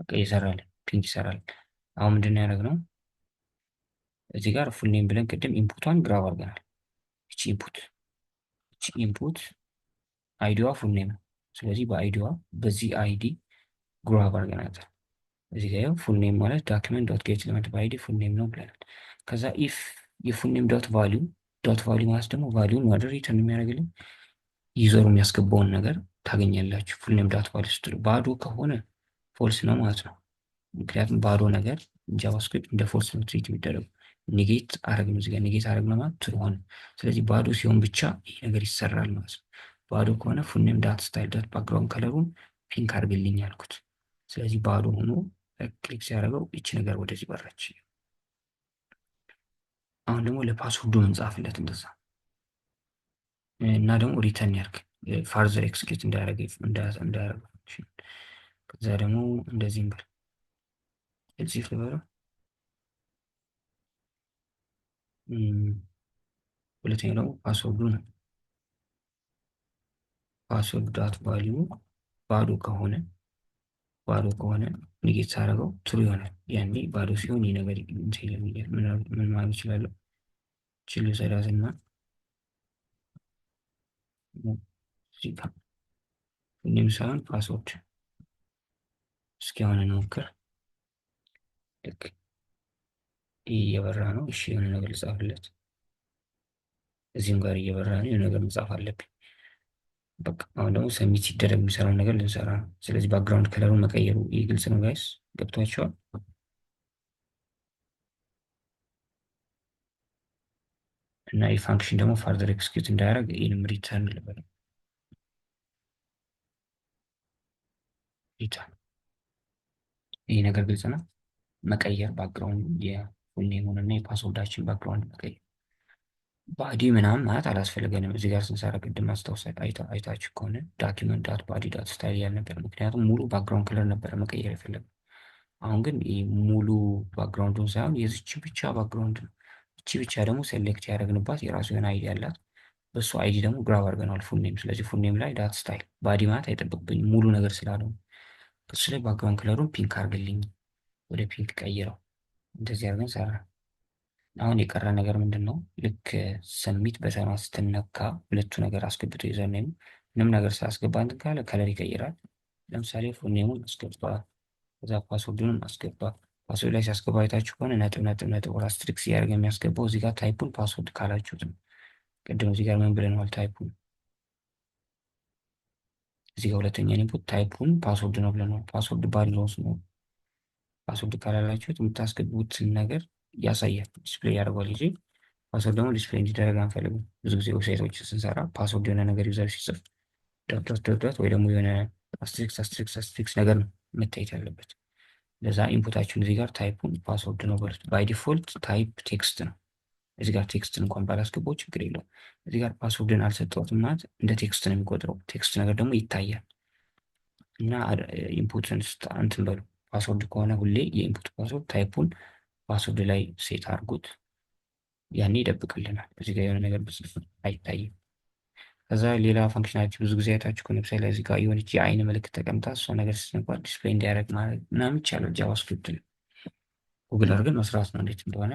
በቃ ይሰራል፣ ፒንክ ይሰራል። አሁን ምንድነው ያደረግነው? እዚህ ጋር ፉል ኔም ብለን ቅድም ኢንፑቷን ግራብ አድርገናል። እቺ ኢንፑት አይዲዋ ፉል ኔም ነው። ስለዚህ በአይዲዋ በዚህ አይዲ ግራብ አድርገናታል። እዚህ ጋር ፉል ኔም ማለት ዶክመንት ዶት ጌት ኤሌመንት በአይዲ ፉል ኔም ነው ብለናል። ከዛ ኢፍ የፉል ኔም ዶት ቫልዩ ማለት ደግሞ ቫልዩን ወደ ሪተርን የሚያደርግልን ዩዘሩ የሚያስገባውን ነገር ታገኛላችሁ። ፉል ኔም ዶት ቫልዩ ስትሉ ባዶ ከሆነ ፎልስ ነው ማለት ነው። ምክንያቱም ባዶ ነገር ጃቫስክሪፕት እንደ ፎልስ ነው ትሪት የሚደረጉ። ኔጌት አረግ ነው፣ እዚህ ጋር ኔጌት አረግ ነው ማለት ትሩ ሆነ። ስለዚህ ባዶ ሲሆን ብቻ ይሄ ነገር ይሰራል ማለት ነው። ባዶ ከሆነ ፉል ኔም ዳት ስታይል ዳት ባክግራውንድ ከለሩን ፒንክ አድርግልኝ ያልኩት። ስለዚህ ባዶ ሆኖ ክሊክ ሲያደርገው ይቺ ነገር ወደዚህ በራች። አሁን ደግሞ ለፓስወርዱ እንጻፍለት እንደዛ እና ደግሞ ሪተርን ያርግ ፋርዘር ኤክስኪዩት እንዳያረግ ከዛ ደግሞ እንደዚህ እንበል እዚህ ልበለው። ሁለተኛው ደግሞ ፓስወርዱ ነው። ፓስወርድ ዳት ቫልዩ ባዶ ከሆነ ኔጌት ሳደርገው ትሩ ይሆናል። ያኔ ባዶ ሲሆን ይህ ነገር ምን ማለት ይችላለሁ? ችል ሰዳትና እኔም ሳይሆን ፓስወርድ እስኪ አሁን እንሞክር። ልክ እየበራ ነው። እሺ የሆነ ነገር ልጻፍለት። እዚህም ጋር እየበራ ነው። የሆነ ነገር መጻፍ አለብኝ። በቃ አሁን ደግሞ ሰሚት ሲደረግ የሚሰራውን ነገር ልንሰራ ነው። ስለዚህ ባክግራውንድ ከለሩን መቀየሩ ይህ ግልጽ ነው ጋይስ፣ ገብቷቸዋል? እና ይህ ፋንክሽን ደግሞ ፋርዘር ኤክስኪዩት እንዳያደርግ ይህንም ሪተርን ልበል። ሪተርን ይህ ነገር ግልጽ ነው። መቀየር ባክግራውንድ የፉል ኔሙን እና የፓስወርዳችን ባክግራውንድ መቀየር። ባዲ ምናምን ማለት አላስፈልገንም። እዚህ ጋር ስንሰራ ቅድም አይታችሁ ከሆነ ዳኪመንት ዳት ባዲ ዳት ስታይል ያልነበር፣ ምክንያቱም ሙሉ ባክግራውንድ ከለር ነበረ መቀየር የፈለግነው። አሁን ግን ሙሉ ባክግራውንዱን ሳይሆን የዚች ብቻ ባክግራውንድ ነው። እቺ ብቻ ደግሞ ሴሌክት ያደረግንባት የራሱ የሆነ አይዲ አላት። በሱ አይዲ ደግሞ ግራብ አድርገናል ፉል ኔም። ስለዚህ ፉል ኔም ላይ ዳት ስታይል ባዲ ማለት አይጠበቅብኝም ሙሉ ነገር ስላለው። እሱ ላይ ባክግራውንድ ከለሩን ፒንክ አድርግልኝ፣ ወደ ፒንክ ቀይረው። እንደዚህ አድርገን ሰራ። አሁን የቀረ ነገር ምንድን ነው? ልክ ሰሚት በተኗ ስትነካ ሁለቱ ነገር አስገብቶ ዩዘር ኔም ምንም ነገር ሳያስገባ እንትን ካለ ከለር ይቀይራል። ለምሳሌ ፉል ኔሙን አስገባ፣ ከዛ ፓስወርዱንም አስገባ። ፓስወርድ ላይ ሲያስገባ አይታችሁ ከሆነ ነጥብ ወር አስትሪክስ እያደረገ የሚያስገባው እዚህ ጋር ታይፑን ፓስወርድ ካላችሁት ነው። ቅድም እዚህ ጋር ምን ብለነዋል? ታይፑን እዚህ ጋር ሁለተኛ ኢንፑት ታይፑን ፓስወርድ ነው ብለነዋል። ፓስወርድ ባለው ነው። ፓስወርድ ካላላችሁት የምታስገቡትን ነገር ያሳያል፣ ዲስፕሌይ ያደርገዋል እንጂ ፓስወርድ ደግሞ ዲስፕሌይ እንዲደረግ አንፈልግም። ብዙ ጊዜ ዌብሳይቶች ስንሰራ ፓስወርድ የሆነ ነገር ዩዘር ሲጽፍ ዶት ወይ ደግሞ የሆነ አስትሪክስ ነገር ነው መታየት ያለበት። ለዛ ኢንፑታችሁን እዚህ ጋር ታይፑን ፓስወርድ ነው በሉት። ባይ ዲፎልት ታይፕ ቴክስት ነው። እዚህ ጋር ቴክስትን እንኳን ባላስገባው ችግር የለውም። እዚህ ጋር ፓስወርድን አልሰጠሁትም ማለት እንደ ቴክስት ነው የሚቆጥረው። ቴክስት ነገር ደግሞ ይታያል እና ኢንፑትን እንትን በሉ። ፓስወርድ ከሆነ ሁሌ የኢንፑት ፓስወርድ ታይፑን ፓስወርድ ላይ ሴት አድርጉት። ያኔ ይደብቅልናል። እዚህ ጋር የሆነ ነገር ብጽፍ አይታይም። ከዛ ሌላ ፋንክሽናሊቲ ብዙ ጊዜ አይታችሁ ከሆነ ለምሳሌ እዚህ ጋር የሆነች የአይን ምልክት ተቀምጣ እሷ ነገር ስትነኳት ዲስፕሌይ እንዲያደርግ ማለት ምናምን ይቻላል። ጃቫስክሪፕት ጉግል አድርገን መስራት ነው እንዴት እንደሆነ።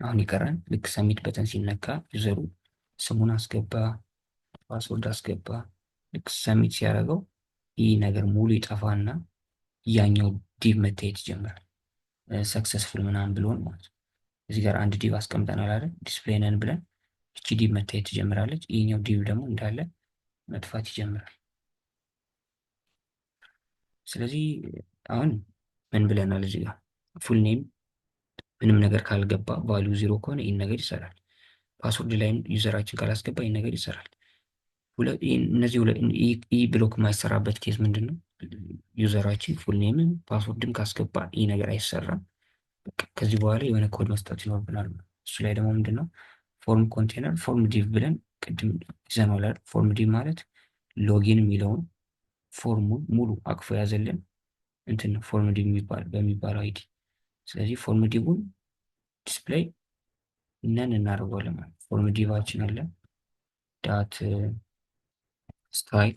አሁን ይቀረን ልክ ሰሚት በተን ሲነካ ዩዘሩ ስሙን አስገባ፣ ፓስወርድ አስገባ። ልክ ሰሚት ሲያደርገው ይህ ነገር ሙሉ ይጠፋና ያኛው ዲቭ መታየት ይጀምራል። ሰክሰስፉል ምናምን ብሎን ማለት ነው። እዚህ ጋር አንድ ዲቭ አስቀምጠናል አይደል? ዲስፕሌይ ነን ብለን እቺ ዲቭ መታየት ትጀምራለች። ይህኛው ዲቭ ደግሞ እንዳለ መጥፋት ይጀምራል። ስለዚህ አሁን ምን ብለናል? እዚህ ጋር ፉል ኔም ምንም ነገር ካልገባ ቫልዩ ዜሮ ከሆነ ይህን ነገር ይሰራል። ፓስወርድ ላይም ዩዘራችን ካላስገባ ይህን ነገር ይሰራል። እነዚህ ይህ ብሎክ የማይሰራበት ኬዝ ምንድን ነው? ዩዘራችን ፉል ኔምን ፓስወርድም ካስገባ ይህ ነገር አይሰራም። ከዚህ በኋላ የሆነ ኮድ መስጠት ይኖርብናል። እሱ ላይ ደግሞ ምንድን ነው ፎርም ኮንቴነር ፎርም ዲቭ ብለን ቅድም ይዘነዋል። ፎርም ዲቭ ማለት ሎጊን የሚለውን ፎርሙን ሙሉ አቅፎ ያዘልን እንትን ፎርም ዲቭ በሚባለው አይዲ። ስለዚህ ፎርም ዲቭን ዲስፕሌይ ነን እናደርገዋለን ማለት ፎርም ዲቫችን አለ ዳት ስታይል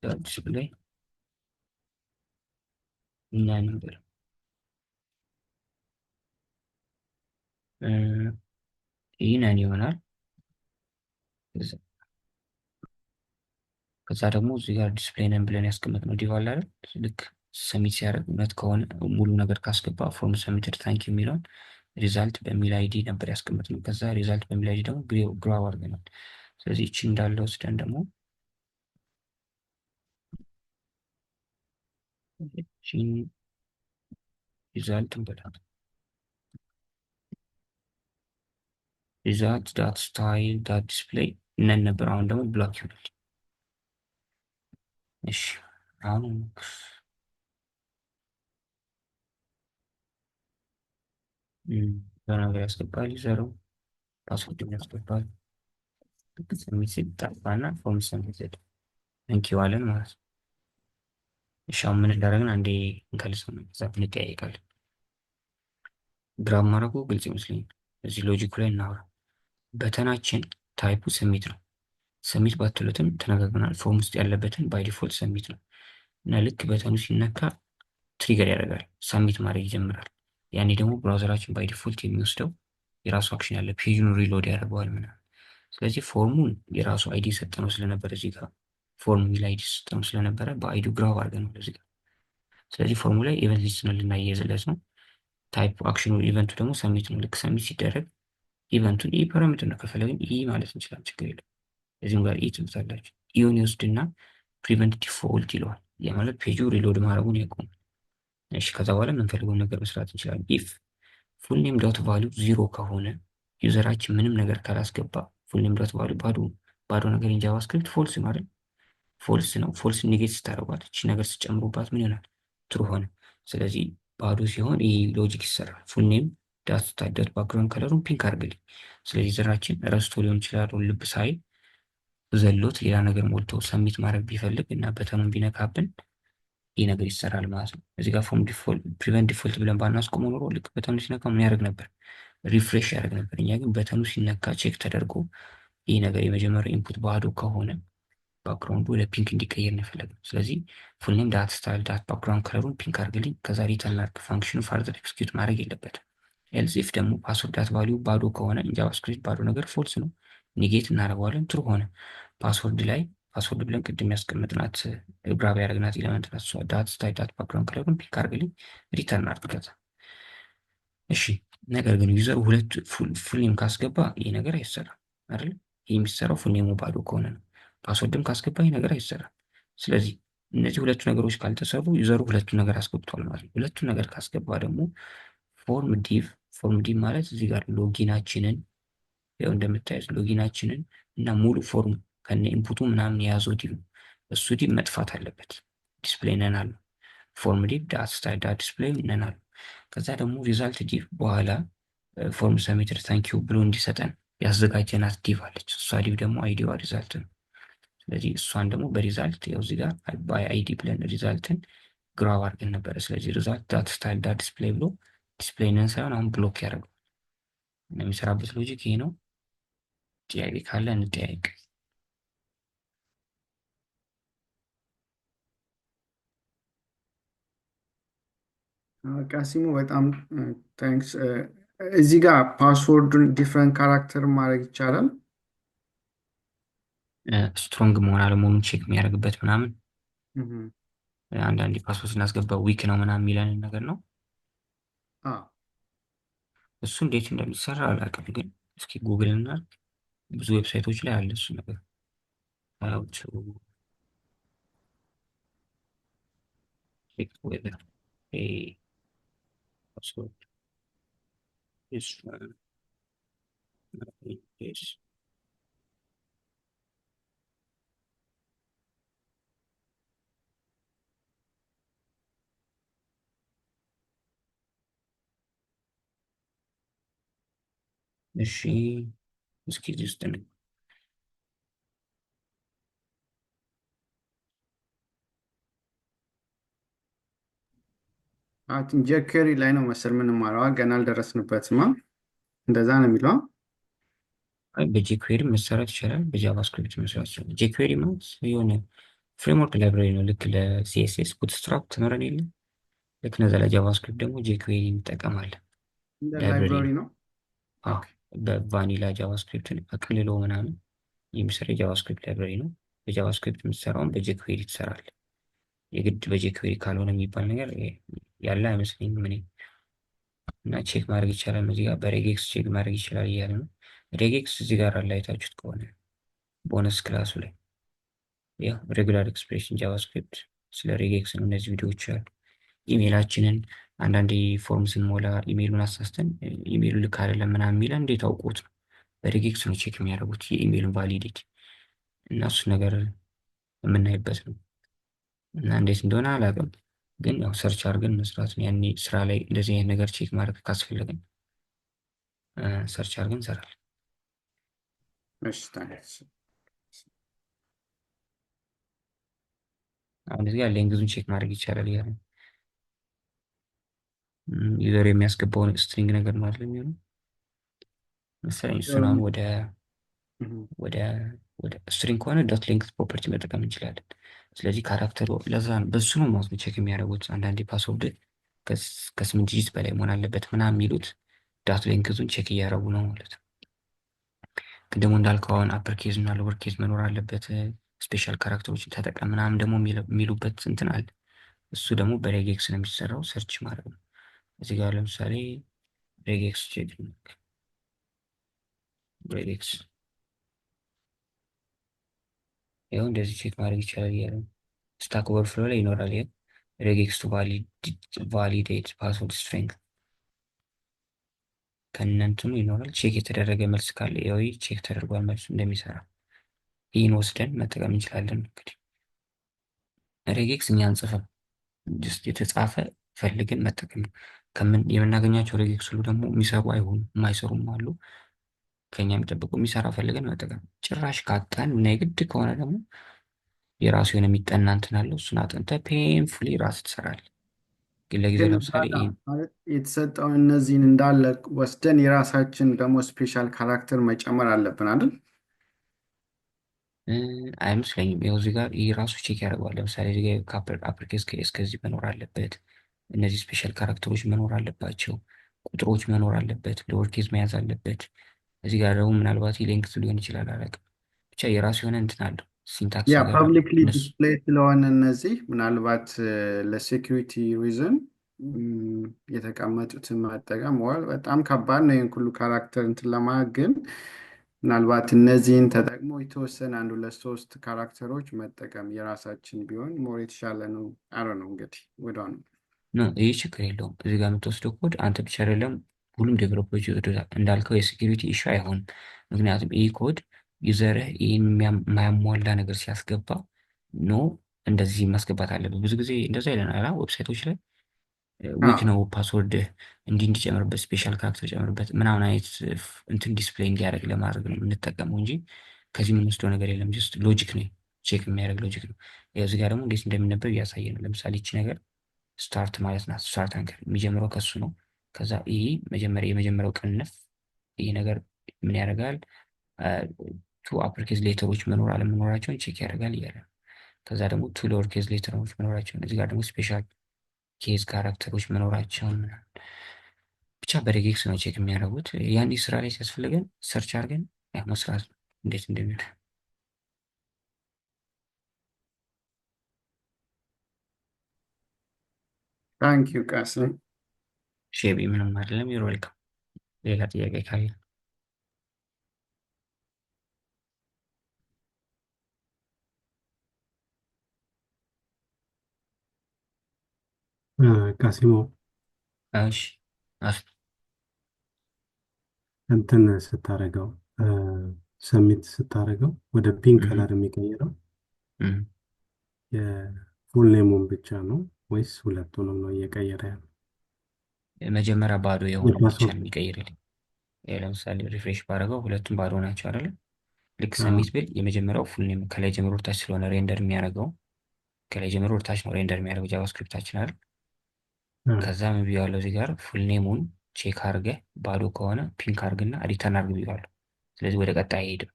ዳት ዲስፕሌይ ነን ብለን ይህ ነን ይሆናል። ከዛ ደግሞ እዚህ ጋር ዲስፕሌይ ነን ብለን ያስቀመጥነው ዲቭ አለ አይደል? ልክ ሰሚት ሲያደርግ እውነት ከሆነ ሙሉ ነገር ካስገባ ፎርም ሰሚትድ ታንክ የሚለውን ሪዛልት በሚል አይዲ ነበር ያስቀመጥነው። ከዛ ሪዛልት በሚል አይዲ ደግሞ ግራብ አድርገናል። ስለዚህ እቺ እንዳለ ወስደን ደግሞ እቺን ሪዛልት እንበላለን። ሪዛልት ዳት ስታይል ዳት ዲስፕሌይ ነን ነበር። አሁን ደግሞ ብሎክ ይሆናል። እሺ አሁን ነገር ያስገባል። ዩዘሩ ፓስወርድ ያስገባል። ሰሚት ሲጠፋና ፎርም ሰሚትድ እንኪዋለን ማለት ነው። እሺ አሁን ምን እንዳደረግን አንዴ እንከልሰው ነው ከዛ እንጠያየቃለን። ግራብ ማድረጉ ግልጽ ይመስለኛል። እዚህ ሎጂኩ ላይ እናውራ። በተናችን ታይፑ ሰሚት ነው። ሰሚት ባትሉትም ተነጋግረናል። ፎርም ውስጥ ያለበትን ባይ ዲፎልት ሰሚት ነው እና ልክ በተኑ ሲነካ ትሪገር ያደርጋል፣ ሰሚት ማድረግ ይጀምራል። ያኔ ደግሞ ብራውዘራችን ባይ ዲፎልት የሚወስደው የራሱ አክሽን ያለ ፔጅን ሪሎድ ያደርገዋል ምናምን። ስለዚህ ፎርሙን የራሱ አይዲ ሰጠነው ስለነበረ እዚህ ጋር ፎርም የሚል አይዲ ሰጠነው ስለነበረ በአይዲው ግራብ አድርገን ነው እዚህ ጋር። ስለዚህ ፎርሙ ላይ ኢቨንት ሊስት ነው ልናያይዝለት ነው። ታይፕ አክሽኑ ኢቨንቱ ደግሞ ሰሚት ነው። ልክ ሰሚት ሲደረግ ኢቨንቱን ኢ ፓራሜትር ነው ከፈለግን ኢ ማለት እንችላለን፣ ችግር የለም። እዚህም ጋር ኢ ትሉታላችሁ። ኢውን ይወስድና ፕሪቨንት ዲፎልት ይለዋል። ያ ማለት ፔጁ ሪሎድ ማድረጉን ያቆማል። እሺ ከዛ በኋላ የምንፈልገውን ነገር መስራት እንችላለን። ኢፍ ፉል ኔም ዶት ቫሊዩ ዚሮ ከሆነ ዩዘራችን ምንም ነገር ካላስገባ ፉል ኔም ዶት ቫሊዩ ባዶ ነገር ኢንጃቫስክሪፕት ፎልስ ነው አይደል? ፎልስ ነው። ፎልስ ኔጌት ስታደርጓት እቺ ነገር ስጨምሩባት ምን ይሆናል? ትሩ ሆነ። ስለዚህ ባዶ ሲሆን ይህ ሎጂክ ይሰራል። ፉል ኔም ዳት ባክግራውንድ ከለሩን ፒንክ አድርግልኝ። ስለዚህ ዩዘራችን ረስቶ ሊሆን ይችላል ልብ ሳይል ዘሎት ሌላ ነገር ሞልቶ ሰሚት ማድረግ ቢፈልግ እና በተኑን ቢነካብን ይህ ነገር ይሰራል ማለት ነው። እዚህ ጋር ፎርም ዲፎልት ፕሪቨንት ዲፎልት ብለን ባናስቆመው ኖሮ ልክ በተኑ ሲነካ ምን ያደርግ ነበር? ሪፍሬሽ ያደርግ ነበር። እኛ ግን በተኑ ሲነካ ቼክ ተደርጎ ይህ ነገር የመጀመሪያው ኢንፑት ባዶ ከሆነ ባክግራውንዱ ወደ ፒንክ እንዲቀየር ነው የፈለግነው። ስለዚህ ፉል ኔም ዳት ስታይል ዳት ባክግራውንድ ከለሩን ፒንክ አድርግልኝ። ከዛ ሪተርን አድርግ። ፋንክሽኑ ፋርዘር ኤክስኪዩት ማድረግ የለበትም። ኤልስ ኢፍ ደግሞ ፓስወርድ ዳት ቫሊዩ ባዶ ከሆነ ጃቫስክሪፕት ባዶ ነገር ፎልስ ነው፣ ኔጌት እናደርገዋለን። ትሩ ሆነ። ፓስወርድ ላይ ፓስወርድ ብለን ቅድም ያስቀመጥናት ግራብ ያደረግናት ኤሌመንት ናት። እሷ ዳት ስታይል ዳት ባክግራውንድ ከለሩን ፒንክ አድርግልኝ፣ ሪተርን አድርግ ከዛ። እሺ ነገር ግን ዩዘሩ ሁለት ፉል ኔም ካስገባ ይህ ነገር አይሰራም አይደል? ይህ የሚሰራው ፉል ኔሙ ባዶ ከሆነ ነው። ፓስወርድም ካስገባ ይህ ነገር አይሰራም። ስለዚህ እነዚህ ሁለቱ ነገሮች ካልተሰሩ ዩዘሩ ሁለቱን ነገር አስገብቷል ማለት ነው። ሁለቱን ነገር ካስገባ ደግሞ ፎርም ዲቭ ማለት እዚህ ጋር ሎጊናችንን ያው እንደምታዩት ሎጊናችንን እና ሙሉ ፎርም ከነ ኢንፑቱ ምናምን የያዘው ዲቭ ነው። እሱ ዲቭ መጥፋት አለበት። ዲስፕሌይ ነን አለ። ፎርም ዲቭ ዳት ስታይል ዳት ዲስፕሌይ ነን አለ። ከዛ ደግሞ ሪዛልት ዲቭ በኋላ ፎርም ሰሚትድ ታንኪዩ ብሎ እንዲሰጠን ያዘጋጀናት ዲቭ አለች። እሷ ዲቭ ደግሞ አይዲዋ ሪዛልት ነው። ስለዚህ እሷን ደግሞ በሪዛልት ያው እዚህ ጋር ባይ አይዲ ብለን ሪዛልትን ግራብ አድርገን ነበረ። ስለዚህ ሪዛልት ዳት ስታይል ዳት ዲስፕሌይ ብሎ ዲስፕሌይ ነን ሳይሆን አሁን ብሎክ ያደርገው የሚሰራበት ሎጂክ ይሄ ነው። ጥያቄ ካለ እንጠያየቅ። ቃሲሙ በጣም ታንክስ። እዚህ ጋር ፓስወርዱን ዲፍረንት ካራክተር ማድረግ ይቻላል። ስትሮንግ መሆን አለመሆኑን ቼክ የሚያደርግበት ምናምን አንዳንድ ፓስወርድ ስናስገባ ዊክ ነው ምናምን የሚለንን ነገር ነው። እሱ እንዴት እንደሚሰራ አላውቅም፣ ግን እስኪ ጉግል እናድርግ። ብዙ ዌብሳይቶች ላይ አለ እሱ ነገር። check whether a password is is እሺ እስኪ ጀስት ጀኬሪ ላይ ነው መሰል የምንማረዋ፣ ገና አልደረስንበትማ። እንደዛ ነው የሚለው። በጄኩዌሪ መሰራት ይቻላል፣ በጃቫስክሪፕት መስራት ይቻላል። ጄኩዌሪ ማለት የሆነ ፍሬምወርክ ላይብራሪ ነው። ልክ ለሲኤስኤስ ቡትስትራፕ ትኖረን የለ ልክ ነዛ ለጃቫስክሪፕት ደግሞ ጄኩዌሪ እንጠቀማለን። እንደ ላይብራሪ ነው። በቫኒላ ጃቫስክሪፕትን አቅልሎ ምናምን የሚሰራ የጃቫስክሪፕት ላይብራሪ ነው። በጃቫስክሪፕት የምትሰራውን በጄኩዌሪ ትሰራል። የግድ በጄኩዌሪ ካልሆነ የሚባል ነገር ያለ አይመስለኝም እኔ። እና ቼክ ማድረግ ይቻላል። እዚህ ጋር በሬጌክስ ቼክ ማድረግ ይችላል እያለ ነው። ሬጌክስ እዚህ ጋር አለ፣ አይታችሁት ከሆነ ቦነስ ክላሱ ላይ ያው ሬጉላር ኤክስፕሬሽን ጃቫስክሪፕት ስለ ሬጌክስ ነው። እነዚህ ቪዲዮዎች አሉ። ኢሜይላችንን አንዳንዴ ፎርም ስንሞላ ኢሜይሉን አሳስተን ኢሜይሉ ልክ አይደለም ምናምን የሚለን እንዴት አውቁት ነው? በሬጌክስ ነው ቼክ የሚያደርጉት የኢሜይሉን ቫሊዲቲ እና እሱ ነገር የምናይበት ነው። እና እንዴት እንደሆነ አላውቅም፣ ግን ያው ሰርች አድርገን መስራት ነው። ያኔ ስራ ላይ እንደዚህ አይነት ነገር ቼክ ማድረግ ካስፈለገን ሰርች አድርገን እንሰራለን። እሺ ታንክስ። አሁን እዚህ ጋር ሌንግዙን ቼክ ማድረግ ይቻላል እያለ ነው። ዩዘር የሚያስገባውን ስትሪንግ ነገር ነው አይደል የሚሆነው መሰለኝ። እሱን አሁን ወደ ወደ ወደ ስትሪንግ ከሆነ ዶት ሌንግዝ ፕሮፐርቲ መጠቀም እንችላለን። ስለዚህ ካራክተሩ ለዛ ነው በሱ ነው ማለት ነው ቼክ የሚያደርጉት። አንዳንዴ ፓስወርድ ከ8 ዲጂት በላይ መሆን አለበት ምናምን የሚሉት ዳት ሌንግዙን ቼክ እያደረጉ ነው ማለት ነው። ግን ደግሞ እንዳልከው አሁን አፐር ኬዝ እና ሎወር ኬዝ መኖር አለበት፣ ስፔሻል ካራክተሮችን ተጠቀም ምናምን ደግሞ የሚሉበት እንትን አለ። እሱ ደግሞ በሬጌክስ ነው የሚሰራው፣ ሰርች ማድረግ ነው። እዚህ ጋር ለምሳሌ ሬጌክስ ቼክ ሬጌክስ ይኸው እንደዚህ ቼክ ማድረግ ይቻላል እያለ ነው። ስታክ ኦቨርፍሎ ላይ ይኖራል። ይሄ ሬጌክስ ቱ ቫሊዴት ፓስወርድ ስትሪንግ ከእነንትኑ ይኖራል። ቼክ የተደረገ መልስ ካለ ያው ቼክ ተደርጓል መልሱ እንደሚሰራ ይህን ወስደን መጠቀም እንችላለን። እንግዲህ ሬጌክስ እኛ አንጽፍም፣ ጀስት የተጻፈ ፈልገን መጠቀም ነው። የምናገኛቸው ሬጌክስ ሁሉ ደግሞ የሚሰሩ አይሆኑም፣ የማይሰሩም አሉ። ከኛ የሚጠብቁ የሚሰራ ፈልገን መጠቀም። ጭራሽ ካጣን እና የግድ ከሆነ ደግሞ የራሱ የሆነ የሚጠና እንትን አለው። እሱን አጥንተህ ፔንፉሊ ራስ ትሰራለህ። ግን ለጊዜው ለምሳሌ የተሰጠው እነዚህን እንዳለ ወስደን የራሳችን ደግሞ ስፔሻል ካራክተር መጨመር አለብን አይደል? አይመስለኝም። ይኸው እዚህ ጋር ይህ ራሱ ቼክ ያደርገዋል። ለምሳሌ እዚህ ጋር ከአፕርኬዝ እስከዚህ መኖር አለበት፣ እነዚህ ስፔሻል ካራክተሮች መኖር አለባቸው፣ ቁጥሮች መኖር አለበት፣ ሎወር ኬዝ መያዝ አለበት። እዚህ ጋር ደግሞ ምናልባት ሌንግዝ ሊሆን ይችላል አላውቅም። ብቻ የራሱ የሆነ እንትን አለው ሲንታክስ ያ ነገር አለው። ፐብሊክሊ ዲስፕሌይ ስለሆነ እነዚህ ምናልባት ለሴኪሪቲ ሪዝን የተቀመጡትን መጠቀም በጣም ከባድ ነው። ይህን ሁሉ ካራክተር እንትን ለማድረግ ግን ምናልባት እነዚህን ተጠቅሞ የተወሰነ 1 2 3 ካራክተሮች መጠቀም የራሳችን ቢሆን ሞር የተሻለ ነው። አረ ነው እንግዲህ ወደ ነው ይህ ችግር የለውም። እዚህ ጋር የምትወስደው ኮድ አንተ ብቻ አይደለም ሁሉም ዴቨሎፐሮች ይወስዱታል። እንዳልከው የሴኪሪቲ ኢሹ አይሆንም። ምክንያቱም ይህ ኮድ ዩዘርህ ይህን የማያሟላ ነገር ሲያስገባ ኖ እንደዚህ ማስገባት አለበት። ብዙ ጊዜ እንደዛ ይለናል ዌብሳይቶች ላይ ዊክ ነው ፓስወርድ እንዲጨምርበት ስፔሻል ካራክተር ጨምርበት ምናምን አይነት እንትን ዲስፕሌይ እንዲያደርግ ለማድረግ ነው የምንጠቀመው እንጂ ከዚህ የምንወስደው ነገር የለም። ጀስት ሎጂክ ነው፣ ቼክ የሚያደርግ ሎጂክ ነው። እዚህ ጋር ደግሞ እንዴት እንደሚነበብ እያሳየ ነው። ለምሳሌ ይቺ ነገር ስታርት ማለት ናት። ስታርት አንከር የሚጀምረው ከሱ ነው። ከዛ ይሄ የመጀመሪያው ቅንፍ ይሄ ነገር ምን ያደርጋል? ቱ አፐር ኬዝ ሌተሮች መኖር አለመኖራቸውን ቼክ ያደርጋል እያለ ነው። ከዛ ደግሞ ቱ ሎወር ኬዝ ሌተሮች መኖራቸውን፣ እዚህ ጋር ደግሞ ስፔሻል ኬዝ ካራክተሮች መኖራቸውን ምናምን ብቻ በሬጌክስ ነው ቼክ የሚያደርጉት። ያን ስራ ላይ ሲያስፈልገን ሰርች አድርገን መስራት ነው እንዴት እንደሚሆን። ታንኪዩ ቃስም። ሼቢ ምንም አይደለም። ዩር ዌልካም። ሌላ ጥያቄ ካለ ካሲሞ እሺ። እንትን ስታረገው ሰሚት ስታረገው ወደ ፒንክ ከለር የሚቀይረው የፉል ኔሙን ብቻ ነው ወይስ ሁለቱንም ነው እየቀየረ ያለው? መጀመሪያ ባዶ የሆነው ብቻ ነው የሚቀይርልኝ። ለምሳሌ ሪፍሬሽ ባደረገው ሁለቱም ባዶ ናቸው አይደለ? ልክ ሰሚት ብል የመጀመሪያው ፉል ኔም ከላይ ጀምሮ ወደታች ስለሆነ ሬንደር የሚያደርገው ከላይ ጀምሮ ወደታች ነው ሬንደር የሚያደርገው ጃቫስክሪፕታችን አይደል? ከዛ ምን ብያዋለሁ እዚህ ጋር ፉል ኔሙን ቼክ አድርገህ ባዶ ከሆነ ፒንክ አድርግና ሪተርን አድርግ ብያዋለሁ። ስለዚህ ወደ ቀጣይ አይሄድም።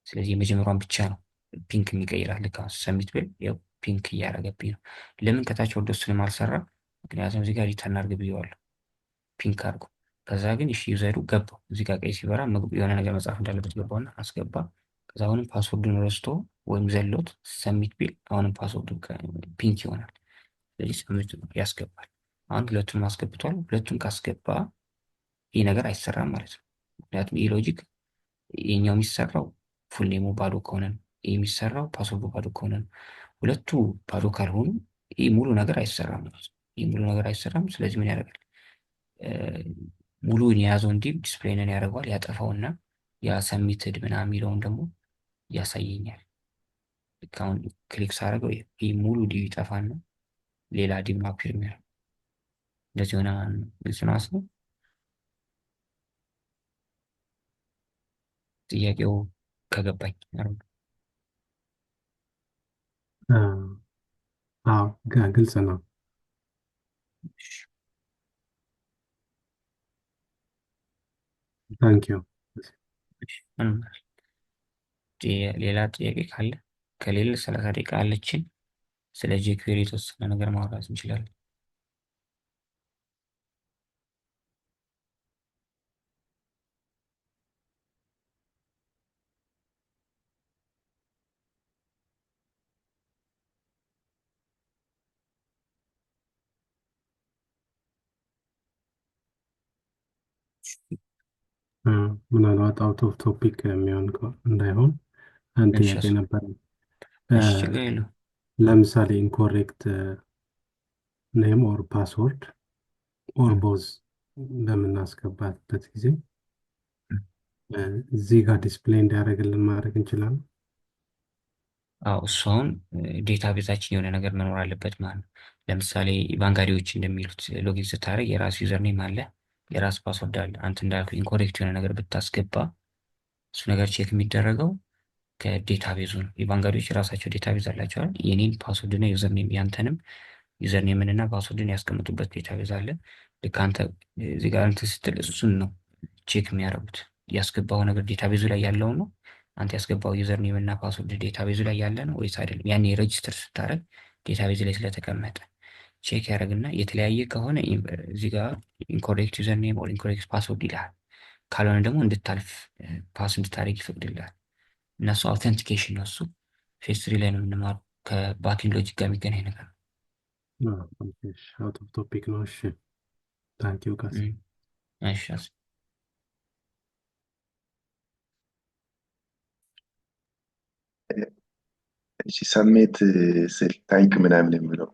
ስለዚህ የመጀመሪያውን ብቻ ነው ፒንክ የሚቀይራል። ልክ አሁን ሰሚት ብል ያው ፒንክ እያደረገብኝ ነው። ለምን ከታች ወርዶ እሱንም አልሰራም? ምክንያቱም እዚህ ጋር ሪተርን አድርግ ብያዋለሁ ፒንክ አድርጎ። ከዛ ግን እሺ ዩዘሩ ገባው እዚህ ጋር ቀይ ሲበራ የሆነ ነገር መጻፍ እንዳለበት ገባውና አስገባ። ከዛ አሁንም ፓስወርዱን ረስቶ ወይም ዘሎት ሰሚት ቢል አሁንም ፓስወርዱ ፒንክ ይሆናል። ስለዚህ ሰሚት ያስገባል። አሁን ሁለቱንም አስገብቷል። ሁለቱን ካስገባ ይህ ነገር አይሰራም ማለት ነው። ምክንያቱም ይህ ሎጂክ የኛው የሚሰራው ፉል ኔሙ ባዶ ከሆነ ነው። ይህ የሚሰራው ፓስወርዱ ባዶ ከሆነ ነው። ሁለቱ ባዶ ካልሆኑ ይህ ሙሉ ነገር አይሰራም ማለት ነው። ይህ ሙሉ ነገር አይሰራም። ስለዚህ ምን ያደርጋል? ሙሉን የያዘው እንዲህ ዲስፕሌይንን ያደርገዋል፣ ያጠፋውና ያ ሰሚትድ ምናምን የሚለውን ደግሞ ያሳየኛል። ልክ አሁን ክሊክ ሳደርገው ይህ ሙሉ ዲቭ ይጠፋና ሌላ ዲቭ ነው አፒር የሚያደርገው። እንደዚህ ሆነ ግልጽ ነው። አስበው ጥያቄው ከገባኝ አዎ ግልጽ ነው። ታንኪዩ። ምንም ሌላ ጥያቄ ካለ? ከሌለ 30 ደቂቃ አለችን። ስለ ጄኩዌሪ የተወሰነ ነገር ማውራት እንችላለን። ምናልባት አውት ኦፍ ቶፒክ የሚሆን እንዳይሆን አንድ እሺ ጥያቄ ነበር። እሺ፣ ችግር የለውም። ለምሳሌ ኢንኮሬክት ኔም ኦር ፓስወርድ ኦር ቦዝ በምናስገባበት ጊዜ እዚህ ጋር ዲስፕሌይ እንዲያደርግልን ማድረግ እንችላለን። አዎ እሱ አሁን ዴታቤዛችን የሆነ ነገር መኖር አለበት ማለት ነው። ለምሳሌ ባንጋሪዎች እንደሚሉት ሎጊን ስታደርግ የራስ ዩዘር ኔም አለ፣ የራስ ፓስወርድ አለ። አንተ እንዳልኩ ኢንኮሬክት የሆነ ነገር ብታስገባ እሱ ነገር ቼክ የሚደረገው ከዴታቤዙ ነው። የባንጋሪዎች የራሳቸው ዴታቤዝ አላቸዋል። የኔን ፓስወርድ እና ዩዘር ኔም ያንተንም ዩዘር ኔምን እና ፓስወርድን ያስቀምጡበት ዴታቤዝ አለ። ልክ አንተ እዚህ ጋር እንትን ስትል እሱን ነው ቼክ የሚያደርጉት። ያስገባው ነገር ዴታቤዙ ላይ ያለውን ነው። አንተ ያስገባው ዩዘር ኔም እና ፓስወርድ ዴታቤዙ ላይ ያለ ነው ወይስ አይደለም? ያኔ ሬጅስተር ስታደርግ ዴታቤዝ ላይ ስለተቀመጠ ቼክ ያደርግና የተለያየ ከሆነ እዚህ ጋር ኢንኮሬክት ዩዘር ኔም ኦር ኢንኮሬክት ፓስወርድ ይልሃል። ካልሆነ ደግሞ እንድታልፍ ፓስ እንድታደርግ ይፈቅድልሃል። እነሱ አውተንቲኬሽን ነው። እሱ ፌስ 3 ላይ ነው የምንማረው። ከባኪንግ ሎጂክ ጋር የሚገናኝ ነገር ነው። አውት ኦፍ ቶፒክ ነው። እሺ ታንኪዩ ካስ። እሺ እሺ ሰሜት ስል ታንክ ምናምን የሚለው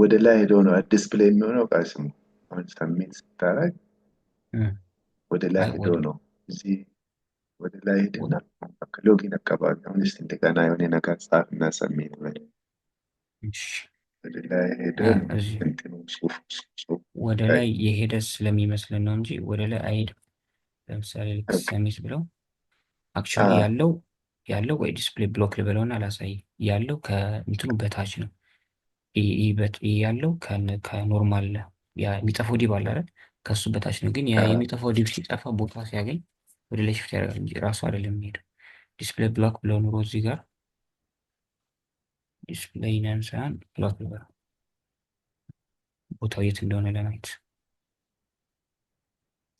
ወደ ላይ ሄዶ ነው ዲስፕሌይ የሚሆነው። ቃስሙ አሁን ሰሜት ስታረግ ወደ ላይ ሄዶ ነው። እዚህ ወደ ላይ ሄድና ሎጊን አካባቢ አሁን እስቲ እንደገና የሆነ ነገር ጻፍና ሰሜት በል። ወደ ላይ ሄደ እንትኑ ጽሁፍ ወደ ላይ የሄደ ስለሚመስለን ነው እንጂ ወደ ላይ አይሄድም። ለምሳሌ ልክ ሰሜት ብለው አክቹዋሊ ያለው ወይ ዲስፕሌይ ብሎክ ልበለውና አላሳይ ያለው ከእንትኑ በታች ነው። ይሄ ያለው ከኖርማል የሚጠፋው ዲብ አለ አይደል? ከሱ በታች ነው። ግን ያ የሚጠፋው ዲብ ሲጠፋ ቦታ ሲያገኝ ወደ ላይ ሽፍት ያደርጋል እንጂ ራሱ አይደለም የሚሄደው። ዲስፕሌይ ብሎክ ብለው ኑሮ እዚህ ጋር ዲስፕሌይ ነን ሳይሆን ብሎክ ብለው ቦታው የት እንደሆነ ለማየት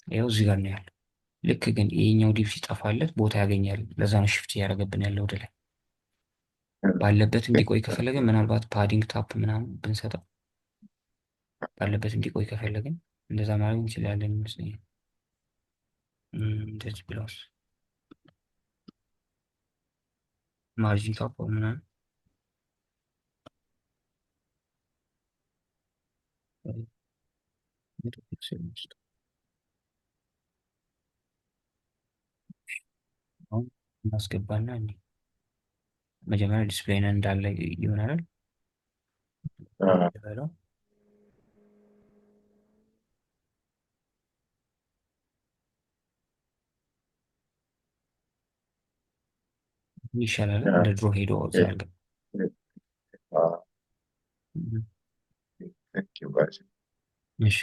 ይኸው እዚህ ጋር ነው ያለው። ልክ ግን ይሄኛው ዲብ ሲጠፋለት ቦታ ያገኛል። ለዛ ነው ሽፍት እያደረገብን ያለው ወደ ላይ። ባለበት እንዲቆይ ከፈለግን ምናልባት ፓዲንግ ታፕ ምናምን ብንሰጠው ባለበት እንዲቆይ ከፈለግን እንደዛ ማድረግ እንችላለን ይመስለኛል። እንደዚህ ብለውስ ማርጂን ታፕ ምናምን አሁን እናስገባና መጀመሪያ ዲስፕሌይ ነን እንዳለ ይሆናል። ይሻላል እንደ ድሮ ሄዶ ሲያልቅ። እሺ